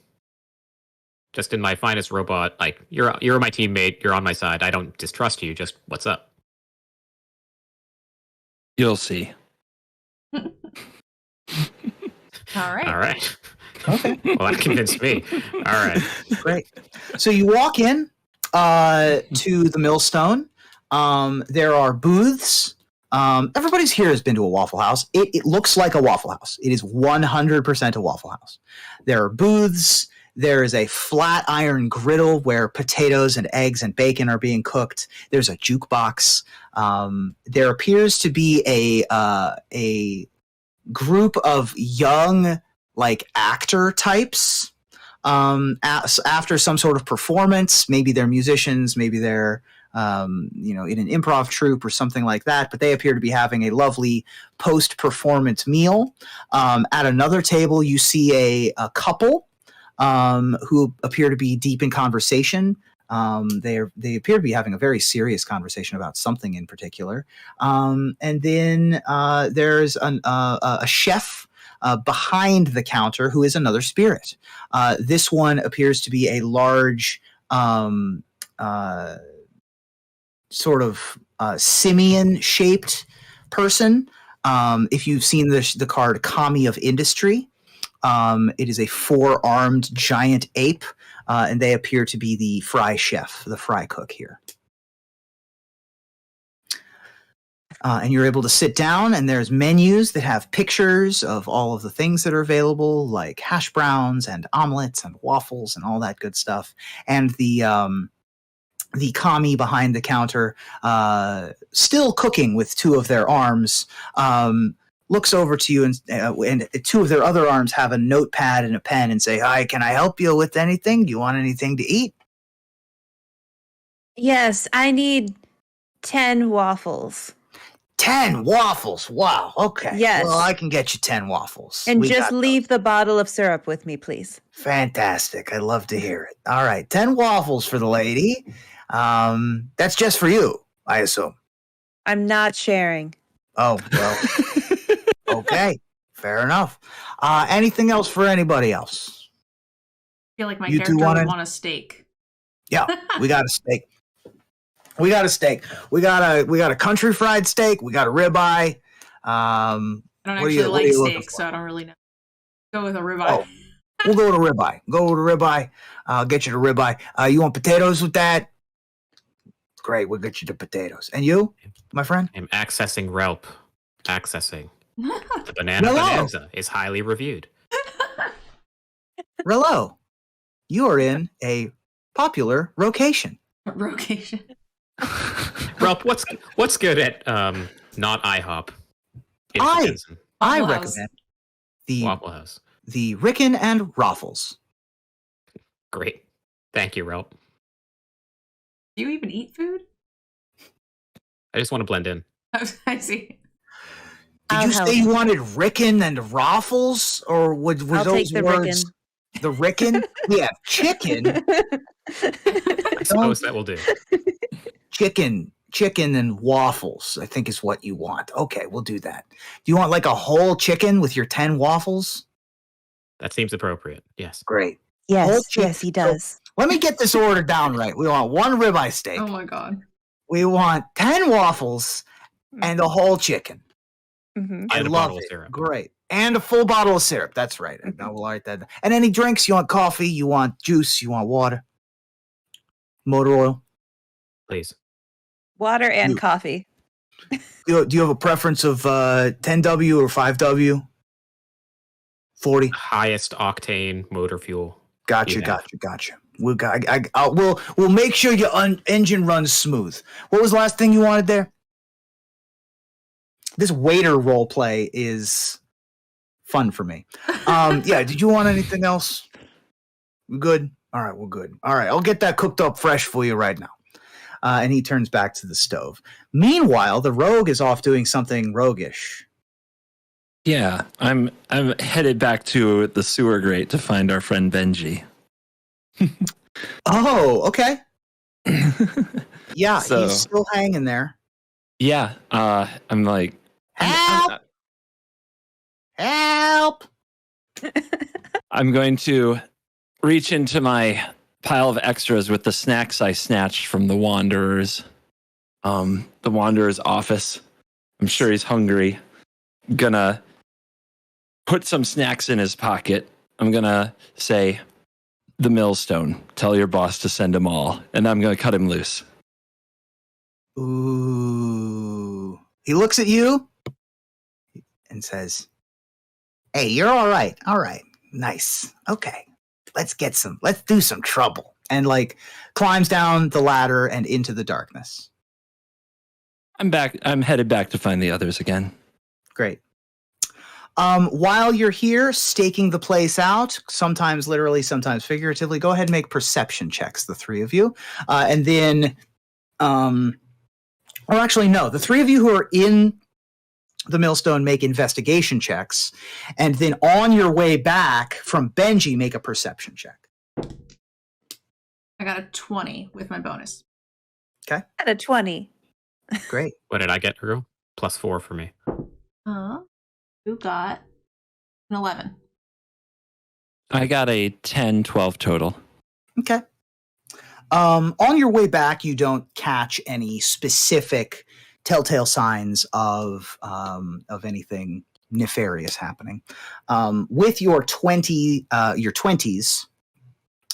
Just in my finest robot, like you're my teammate, you're on my side. I don't distrust you. Just what's up? You'll see. All right. All right. Okay. Well, that convinced me. All right. Great. So you walk in to the Millstone. There are booths. Everybody's here has been to a Waffle House. It looks like a Waffle House. It is 100% a Waffle House. There are booths. There is a flat iron griddle where potatoes and eggs and bacon are being cooked. There's a jukebox. There appears to be a group of young like actor types after some sort of performance. Maybe they're musicians, maybe they're in an improv troupe or something like that, but they appear to be having a lovely post-performance meal. At another table, you see a couple who appear to be deep in conversation. They appear to be having a very serious conversation about something in particular. And then there's a chef behind the counter who is another spirit. This one appears to be a large sort of simian-shaped person. If you've seen the card Kami of Industry, it is a 4-armed giant ape and they appear to be the fry chef, the fry cook here. And you're able to sit down, and there's menus that have pictures of all of the things that are available, like hash browns and omelets and waffles and all that good stuff. And the kami behind the counter, still cooking with two of their arms, looks over to you, and two of their other arms have a notepad and a pen and say, "Hi, can I help you with anything? Do you want anything to eat?" Yes, I need 10 waffles. 10 waffles. Wow. Okay. Yes. Well, I can get you 10 waffles. And We just got leave those. the bottle of syrup with me, please. Fantastic. I love to hear it. All right. 10 waffles for the lady. That's just for you, I assume. I'm not sharing. Oh, well. Okay. Fair enough. Anything else for anybody else? I feel like my You two character would wanna- want a steak. Yeah, we got a steak. We got a steak. We got a country fried steak. We got a ribeye. I don't What are actually you- what are like you looking steak, for? so I don't really know. Go with a ribeye. Oh. We'll go with a ribeye. Go with a ribeye. I'll get you the ribeye. You want potatoes with that? Great. We'll get you the potatoes. And you, my friend? I'm accessing Relp. Accessing. The banana Hello. bonanza is highly reviewed. Rello, you are in a popular location. Rocation. Relp, what's good at not IHOP? in I- Jensen? I Waffle House. recommend the Waffle House. Rickon and Raffles. Great. Thank you, Relp. Do you even eat food? I just want to blend in. I see. Did I'll you help. say you wanted Rickon and Raffles, or were I'll those take the words Rickon. the Rickon? We have chicken, I suppose that will do. chicken and waffles. I think is what you want. Okay, we'll do that. Do you want like a whole chicken with your 10 waffles? That seems appropriate. Yes. Great. Yes, Whole chicken. yes, he does. Let me get this order down right. We want one ribeye steak. Oh my god. We want 10 waffles and a whole chicken. Mhm. I And a love bottle of it. syrup. Great. And a full bottle of syrup. That's right. I will write that down. And any drinks? You want coffee? You want juice? You want water? Motor oil? Please. Water and You- coffee. Do you have a preference of 10W or 5W? 40? Highest octane motor fuel. Gotcha, Yeah. gotcha. We'll make sure your engine runs smooth. What was the last thing you wanted there? This waiter role play is fun for me. Yeah, did you want anything else? We good? All right, we're good. All right, I'll get that cooked up fresh for you right now. And he turns back to the stove. Meanwhile, the rogue is off doing something roguish. Yeah, I'm headed back to the sewer grate to find our friend Benji. Oh, okay. Yeah, So- he's still hanging there. Yeah, I'm like, Help! Help! I'm going to reach into my pile of extras with the snacks I snatched from the Wanderer's office. I'm sure he's hungry. Gonna put some snacks in his pocket. I'm gonna say, the millstone. Tell your boss to send them all. And I'm gonna cut him loose. Ooh. He looks at you and says, "Hey, you're all right. All right. Nice. Okay. Let's do some trouble." And like climbs down the ladder and into the darkness. I'm headed back to find the others again. Great. While you're here staking the place out, sometimes literally, sometimes figuratively, go ahead and make perception checks, the three of you. And then, or actually, no, the three of you who are in the millstone make investigation checks. And then on your way back from Benji, make a perception check. I got a 20 with my bonus. At a 20. Great. What did I get, girl? +4 for me. You got an 11. I got a 10, 12 total. Okay. On your way back, you don't catch any specific telltale signs of anything nefarious happening. With your 20s,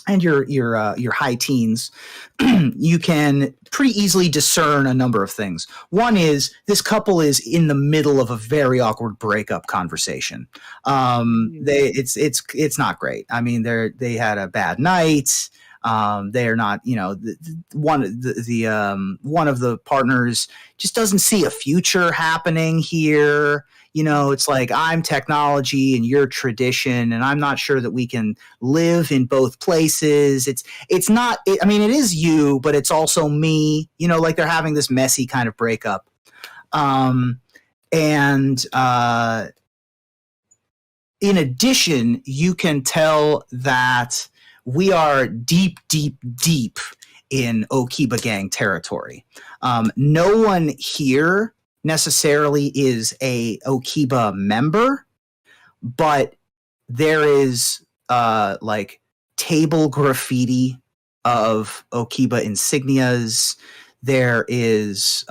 and your high teens, you can pretty easily discern a number of things. One is this couple is in the middle of a very awkward breakup conversation. It's not great. I mean, they had a bad night. They are not, one of the partners just doesn't see a future happening here. It's like, I'm technology and you're tradition, and I'm not sure that we can live in both places. It's not, I mean, it is you, but it's also me, like they're having this messy kind of breakup. In addition, you can tell that we are deep, deep, deep in Okiba gang territory. No one here necessarily is a Okiba member, but there is like table graffiti of Okiba insignias. There is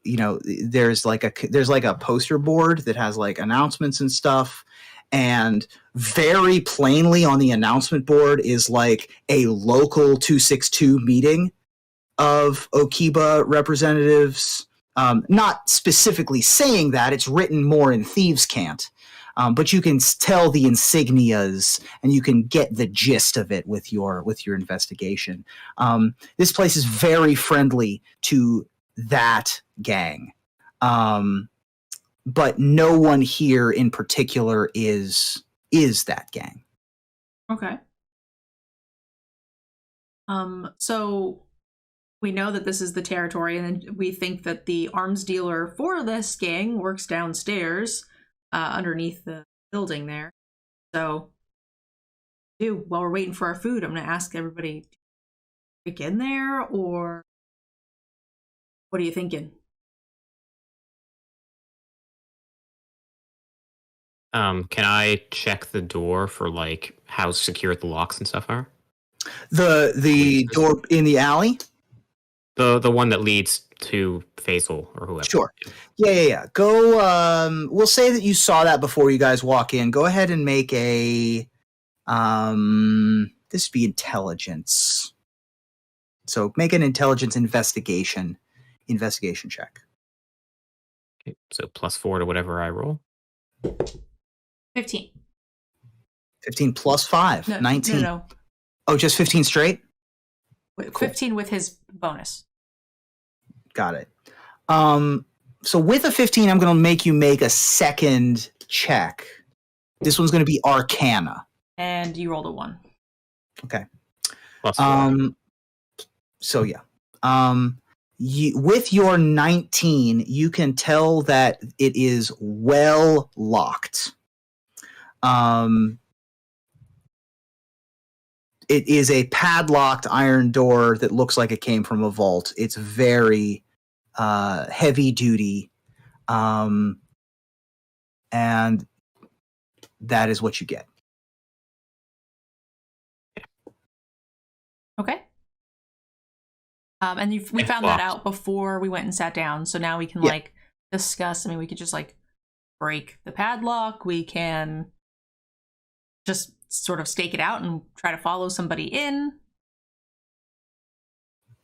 there's like a poster board that has like announcements and stuff, and very plainly on the announcement board is like a local 262 meeting of Okiba representatives. Not specifically saying that, it's written more in thieves' cant, but you can tell the insignias and you can get the gist of it with your investigation. This place is very friendly to that gang, but no one here in particular is that gang. Okay. So we know that this is the territory, and we think that the arms dealer for this gang works downstairs, underneath the building there. So, while we're waiting for our food, I'm going to ask everybody to pick in there, or what are you thinking? Can I check the door for like how secure the locks and stuff are? The door in the alley? The one that leads to Faisal or whoever. Sure. Yeah. Go. We'll say that you saw that before you guys walk in. Go ahead and make a. This would be intelligence. So make an intelligence investigation check. Okay, so +4 to whatever I roll. 15. 15 plus 5. No, 19. No. Oh, just 15 straight? 15 with his bonus. Got it. So with a 15, I'm going to make you make a second check. This one's going to be Arcana. And you rolled a 1. Okay. +4. So yeah. With your 19, you can tell that it is well locked. It is a padlocked iron door that looks like it came from a vault. It's very heavy duty, and that is what you get. Okay. And we found that out before we went and sat down, so now we can like discuss. I mean, we could just like break the padlock. We can just sort of stake it out and try to follow somebody in.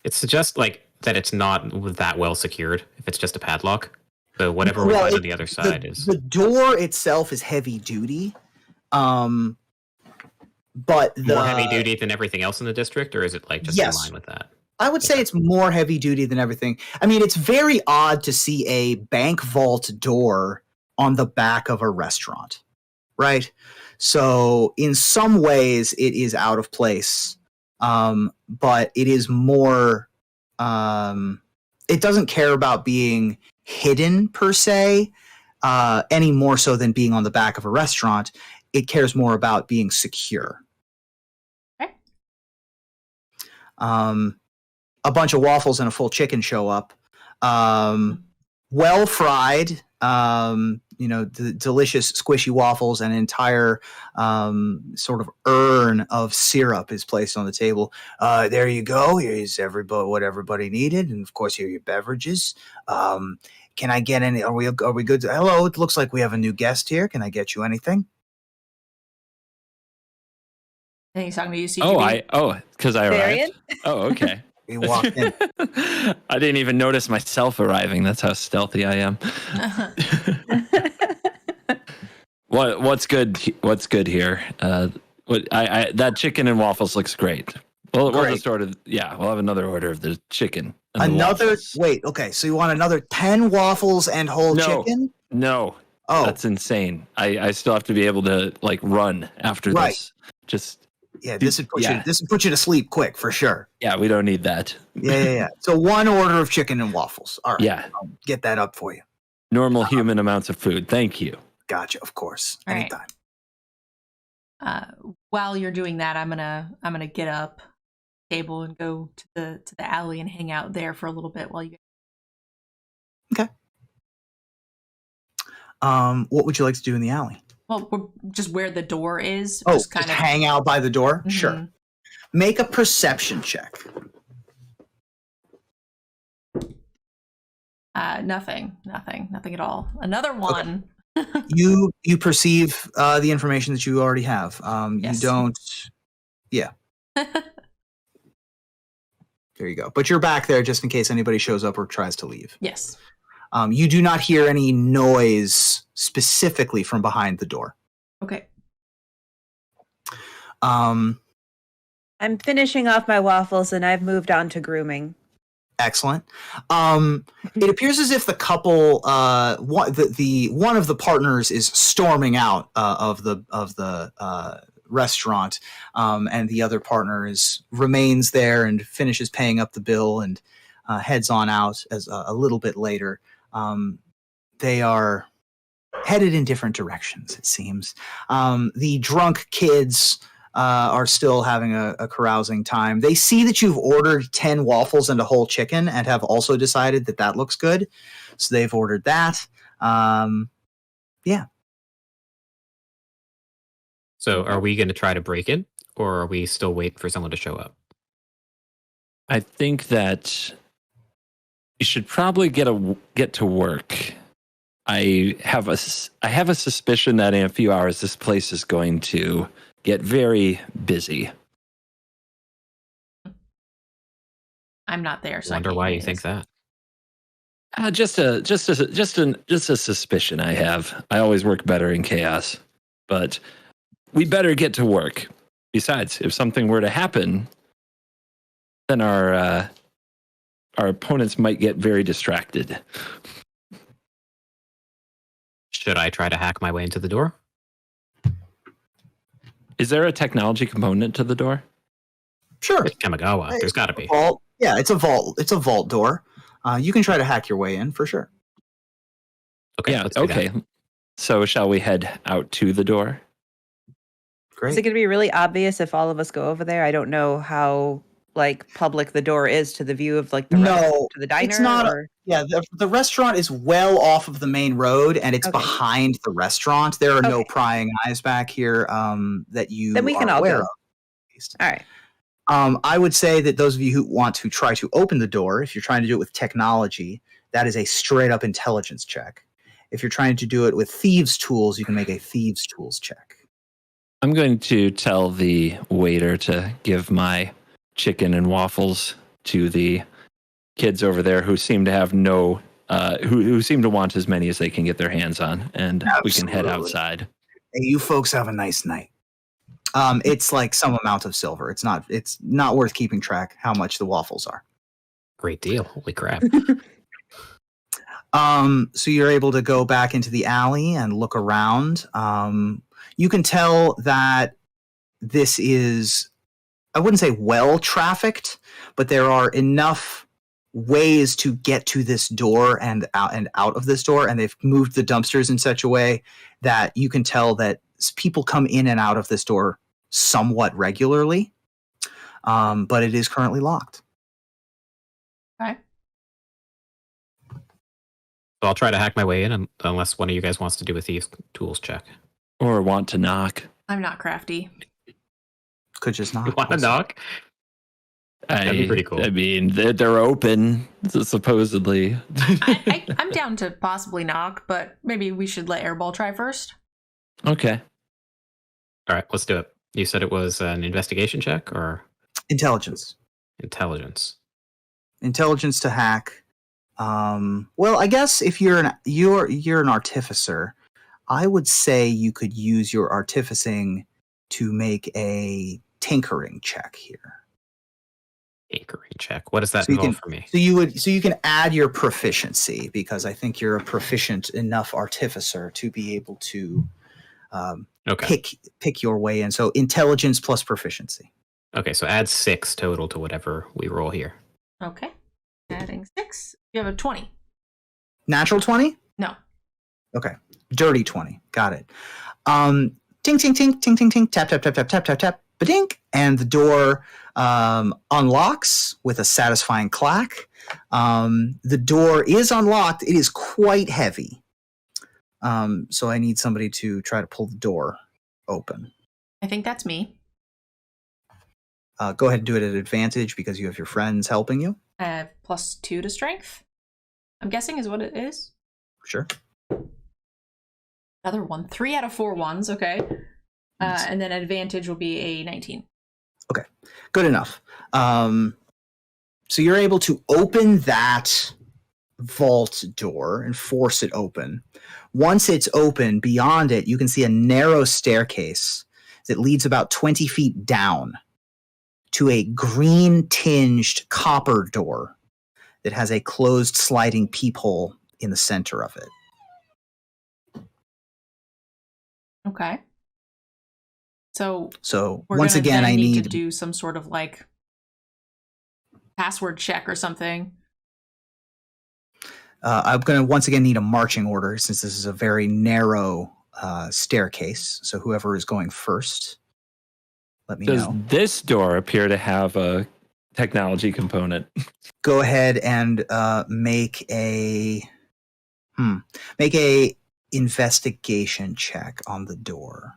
It suggests like that it's not that well secured if it's just a padlock. So whatever we find on the other side is the door itself is heavy duty. But more heavy duty than everything else in the district, or is it like just in line with that? I would say it's more heavy duty than everything. I mean, it's very odd to see a bank vault door on the back of a restaurant, right? So in some ways it is out of place, but it is more, it doesn't care about being hidden per se, any more so than being on the back of a restaurant. It cares more about being secure. Okay. A bunch of waffles and a full chicken show up. Well fried, the delicious squishy waffles, and an entire sort of urn of syrup is placed on the table. There you go. Here's what everybody needed, and of course here are your beverages. Can I get any? Are we good? Hello, it looks like we have a new guest here. Can I get you anything? I think he's talking to you, CGB. Because I Varian? arrived. Oh, okay. He walked in. I didn't even notice myself arriving. That's how stealthy I am. What's good? What's good here? That chicken and waffles looks great. We'll just order. Yeah, we'll have another order of the chicken. And Wait. Okay, so you want another 10 waffles and whole chicken? No. Oh, That's insane. I still have to be able to like run after this. Just this would put you to sleep quick for sure. yeah, we don't need that. Yeah. So one order of chicken and waffles. All right. Yeah. I'll get that up for you. Normal human amounts of food. Thank you. Gotcha. Of course. All right. Anytime. While you're doing that, I'm gonna get up table and go to the alley and hang out there for a little bit while you. Okay. What would you like to do in the alley? Well, we're just where the door is. Oh, just kind of hang out by the door? Mhm. Sure. Make a perception check. Nothing at all. Another one. Okay. You perceive the information that you already have. Yes. You don't. Yeah. There you go. But you're back there just in case anybody shows up or tries to leave. Yes. You do not hear any noise specifically from behind the door. Okay. I'm finishing off my waffles and I've moved on to grooming. Excellent. It appears as if the couple, one of the partners is storming out of the restaurant, and the other partner remains there and finishes paying up the bill and heads on out as a little bit later. They are headed in different directions, it seems. The drunk kids are still having a carousing time. They see that you've ordered 10 waffles and a whole chicken and have also decided that looks good. So they've ordered that. Yeah. So are we going to try to break in, or are we still waiting for someone to show up? I think that you should probably get to work. I have a suspicion that in a few hours this place is going to get very busy. I'm not there, so Wonder why you think that. Just a suspicion I have. I always work better in chaos, but we better get to work. Besides, if something were to happen, then our opponents might get very distracted. Should I try to hack my way into the door? Is there a technology component to the door? Sure. It's Kamigawa. There's got to be. Vault. Yeah, it's a vault. It's a vault door. You can try to hack your way in for sure. Okay. Yeah. Let's do Okay. that. So shall we head out to the door? Great. Is it going to be really obvious if all of us go over there? I don't know how public the door is to the view of the to the diner. It's not. or... Yeah, the restaurant is well off of the main road, and it's Okay. behind the restaurant. There are no Okay. prying eyes back here that you Then we can are all aware go. of. At least. All right. I would say that those of you who want to try to open the door, if you're trying to do it with technology, that is a straight up intelligence check. If you're trying to do it with thieves' tools, you can make a thieves' tools check. I'm going to tell the waiter to give my chicken and waffles to the kids over there who seem to have who seem to want as many as they can get their hands on, and we can head Absolutely. outside. Hey, you folks have a nice night. It's like some amount of silver. It's not worth keeping track how much the waffles are. Great deal. Holy crap. So you're able to go back into the alley and look around. You can tell that this is, I wouldn't say well trafficked, but there are enough ways to get to this door and out of this door, and they've moved the dumpsters in such a way that you can tell that people come in and out of this door somewhat regularly, but it is currently locked. Okay. So I'll try to hack my way in unless one of you guys wants to do a thieves' tools check. Or want to knock. I'm not crafty. Could just not. You want to knock? That'd be pretty cool. I mean, they're open, supposedly. I'm down to possibly knock, but maybe we should let Airball try first. Okay. All right, let's do it. You said it was an investigation check or Intelligence. intelligence? Intelligence to hack. Well, I guess if you're an artificer, I would say you could use your artificing to make a tinkering check here. Tinkering check. What does that So you involve can- for me? So you can add your proficiency, because I think you're a proficient enough artificer to be able to Okay. pick your way in. So intelligence plus proficiency. Okay, so add 6 total to whatever we roll here. Okay. Adding 6. You have a 20. Natural 20? No. Okay. Dirty 20. Got it. Ting, ting, ting, ting, ting, ting, tap, tap, tap, tap, tap, tap, tap, ba-dink. And the door unlocks with a satisfying clack. The door is unlocked. It is quite heavy. So I need somebody to try to pull the door open. I think that's me. Go ahead and do it at advantage because you have your friends helping you. I have +2 to strength. I'm guessing is what it is. Sure. Another one. 3 out of 4 ones. Okay. And then advantage will be a 19. Okay, good enough. So you're able to open that vault door and force it open. Once it's open, beyond it, you can see a narrow staircase that leads about 20 feet down to a green-tinged copper door that has a closed sliding peephole in the center of it. Okay. So we're once gonna again, then I need need to do some sort of like password check or something. I'm going to once again need a marching order since this is a very narrow staircase. So whoever is going first, let me Does know. this door appear to have a technology component? Go ahead and make a investigation check on the door.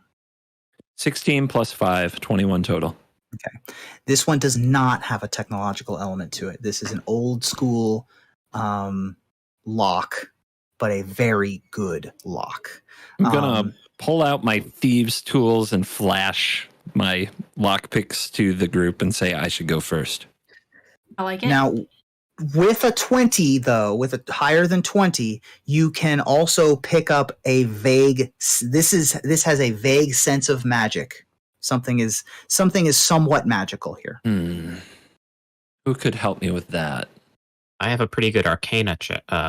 16 plus 5, 21 total. This one does not have a technological element to it. This is an old school lock, but a very good lock. I'm gonna pull out my thieves' tools and flash my lockpicks to the group and say I should go first. I like it. Now, with a 20, though, with a higher than 20, you can also pick up a vague. This has a vague sense of magic. Something is somewhat magical here. Who could help me with that? I have a pretty good arcana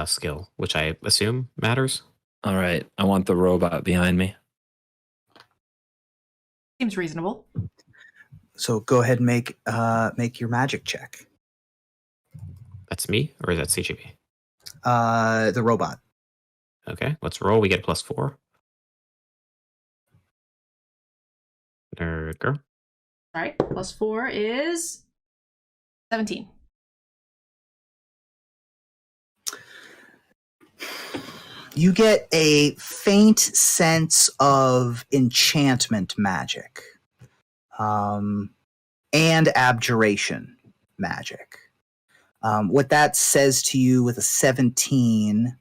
skill, which I assume matters. All right, I want the robot behind me. Seems reasonable. So go ahead and make your magic check. That's me, or is that CGB? The robot. Okay, let's roll. We get +4. Nerd girl. All right. +4 is 17. You get a faint sense of enchantment magic, and abjuration magic. What that says to you with a 17,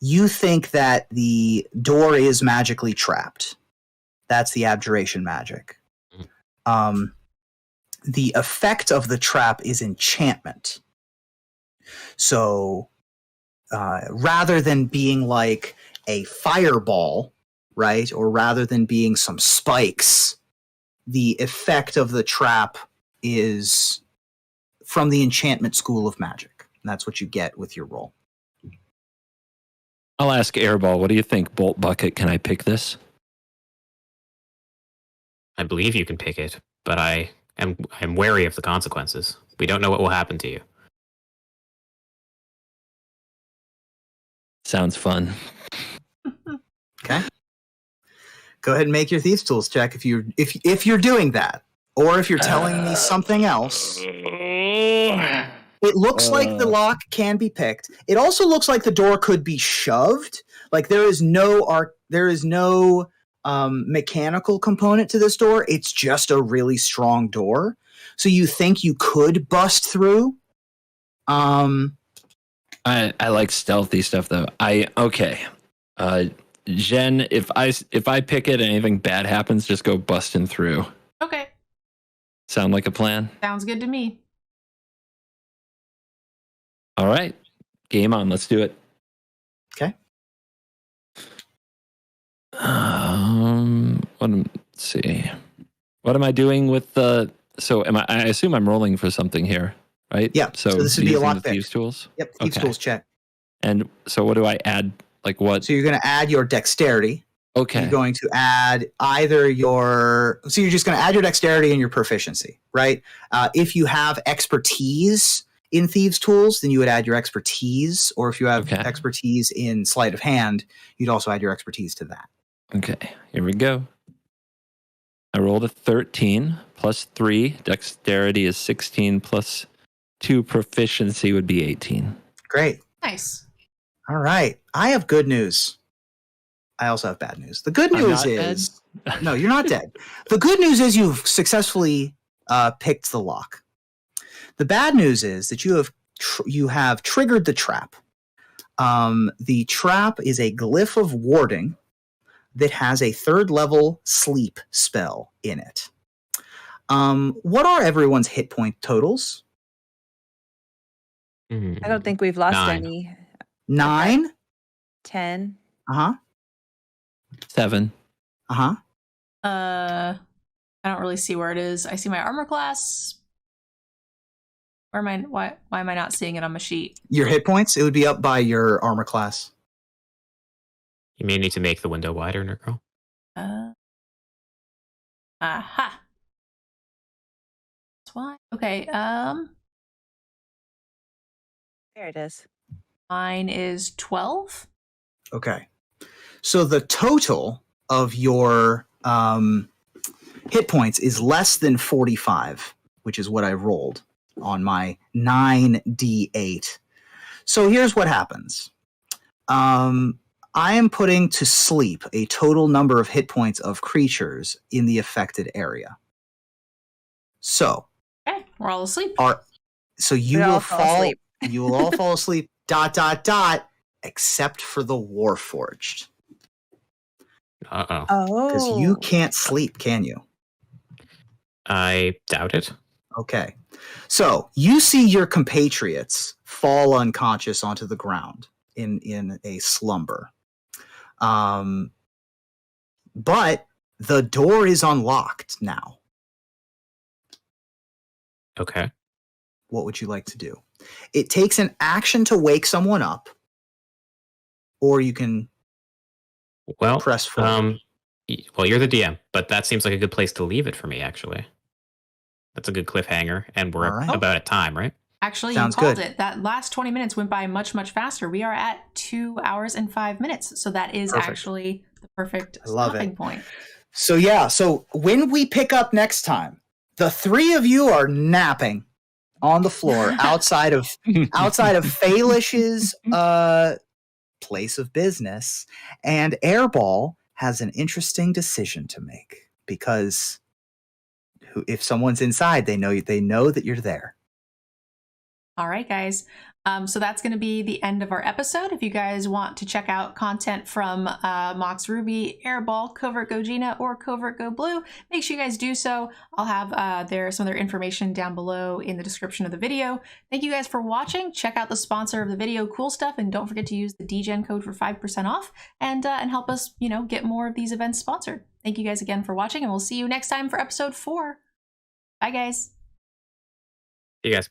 you think that the door is magically trapped. That's the abjuration magic. The effect of the trap is enchantment. So rather than being like a fireball, right, or rather than being some spikes, the effect of the trap is from the enchantment school of magic. And that's what you get with your roll. I'll ask Airball, what do you think, Bolt Bucket? Can I pick this? I believe you can pick it, but I'm wary of the consequences. We don't know what will happen to you. Sounds fun. Okay. Go ahead and make your thieves tools check if you're doing that, or if you're telling me something else. It looks like the lock can be picked. It also looks like the door could be shoved. Like there is no mechanical component to this door. It's just a really strong door. So you think you could bust through? I like stealthy stuff though. Jen, if I pick it and anything bad happens, just go busting through. Okay. Sound like a plan? Sounds good to me. All right. Game on. Let's do it. Okay. Let's see. What am I doing with the? So I assume I'm rolling for something here, right? Yeah. So this would be a using the lockpick. Thieves tools. Yep. Thieves tools check. And so what do I add? Like what? So you're going to add your dexterity. Okay. You're going to add either your. So you're just going to add your dexterity and your proficiency, right? If you have expertise in Thieves tools, then you would add your expertise. Or if you have expertise in sleight of hand, you'd also add your expertise to that. Okay. Here we go. I rolled a 13 plus 3. Dexterity is 16 plus 2. Proficiency would be 18. Great. Nice. All right. I have good news. I also have bad news. The good news is no, you're not dead. The good news is you've successfully picked the lock. The bad news is that you have triggered the trap. The trap is a glyph of warding that has a 3rd level sleep spell in it. What are everyone's hit point totals? I don't think we've lost 9. any. 9? 10. Uh-huh. 7. Uh-huh. I don't really see where it is. I see my armor class. Why am I not seeing it on my sheet? Your hit points? It would be up by your armor class. You may need to make the window wider, Nerdgirl. Aha. That's why. Okay. There it is. Mine is 12. Okay. So the total of your hit points is less than 45, which is what I rolled on my 9d8. So here's what happens. I am putting to sleep a total number of hit points of creatures in the affected area. So, Okay, we're all asleep. so you We will all fall asleep. You will all fall asleep. ... Except for the Warforged, Uh-oh. Oh. because you can't sleep, can you? I doubt it. Okay. So you see your compatriots fall unconscious onto the ground in a slumber. But the door is unlocked now. Okay. What would you like to do? It takes an action to wake someone up, or you can Well, press forward. well, you're the DM, but that seems like a good place to leave it for me, actually. That's a good cliffhanger, and we're All right. about at time, right? Actually, Sounds you called good. it. That last 20 minutes went by much, much faster. We are at 2 hours and 5 minutes. So that is Perfect. actually the perfect I love stopping it. point. So yeah, so when we pick up next time, the 3 of you are napping on the floor outside of Faelish's place of business, and Airball has an interesting decision to make, because if someone's inside, they know that you're there. All right, guys. So that's going to be the end of our episode. If you guys want to check out content from MoxRuby, Airball, Covertgogina, or Covertgoblue, make sure you guys do so. I'll have some of their information down below in the description of the video. Thank you guys for watching. Check out the sponsor of the video, Cool Stuff, and don't forget to use the DGen code for 5% off and help us, get more of these events sponsored. Thank you guys again for watching, and we'll see you next time for episode 4. Bye, guys. You guys.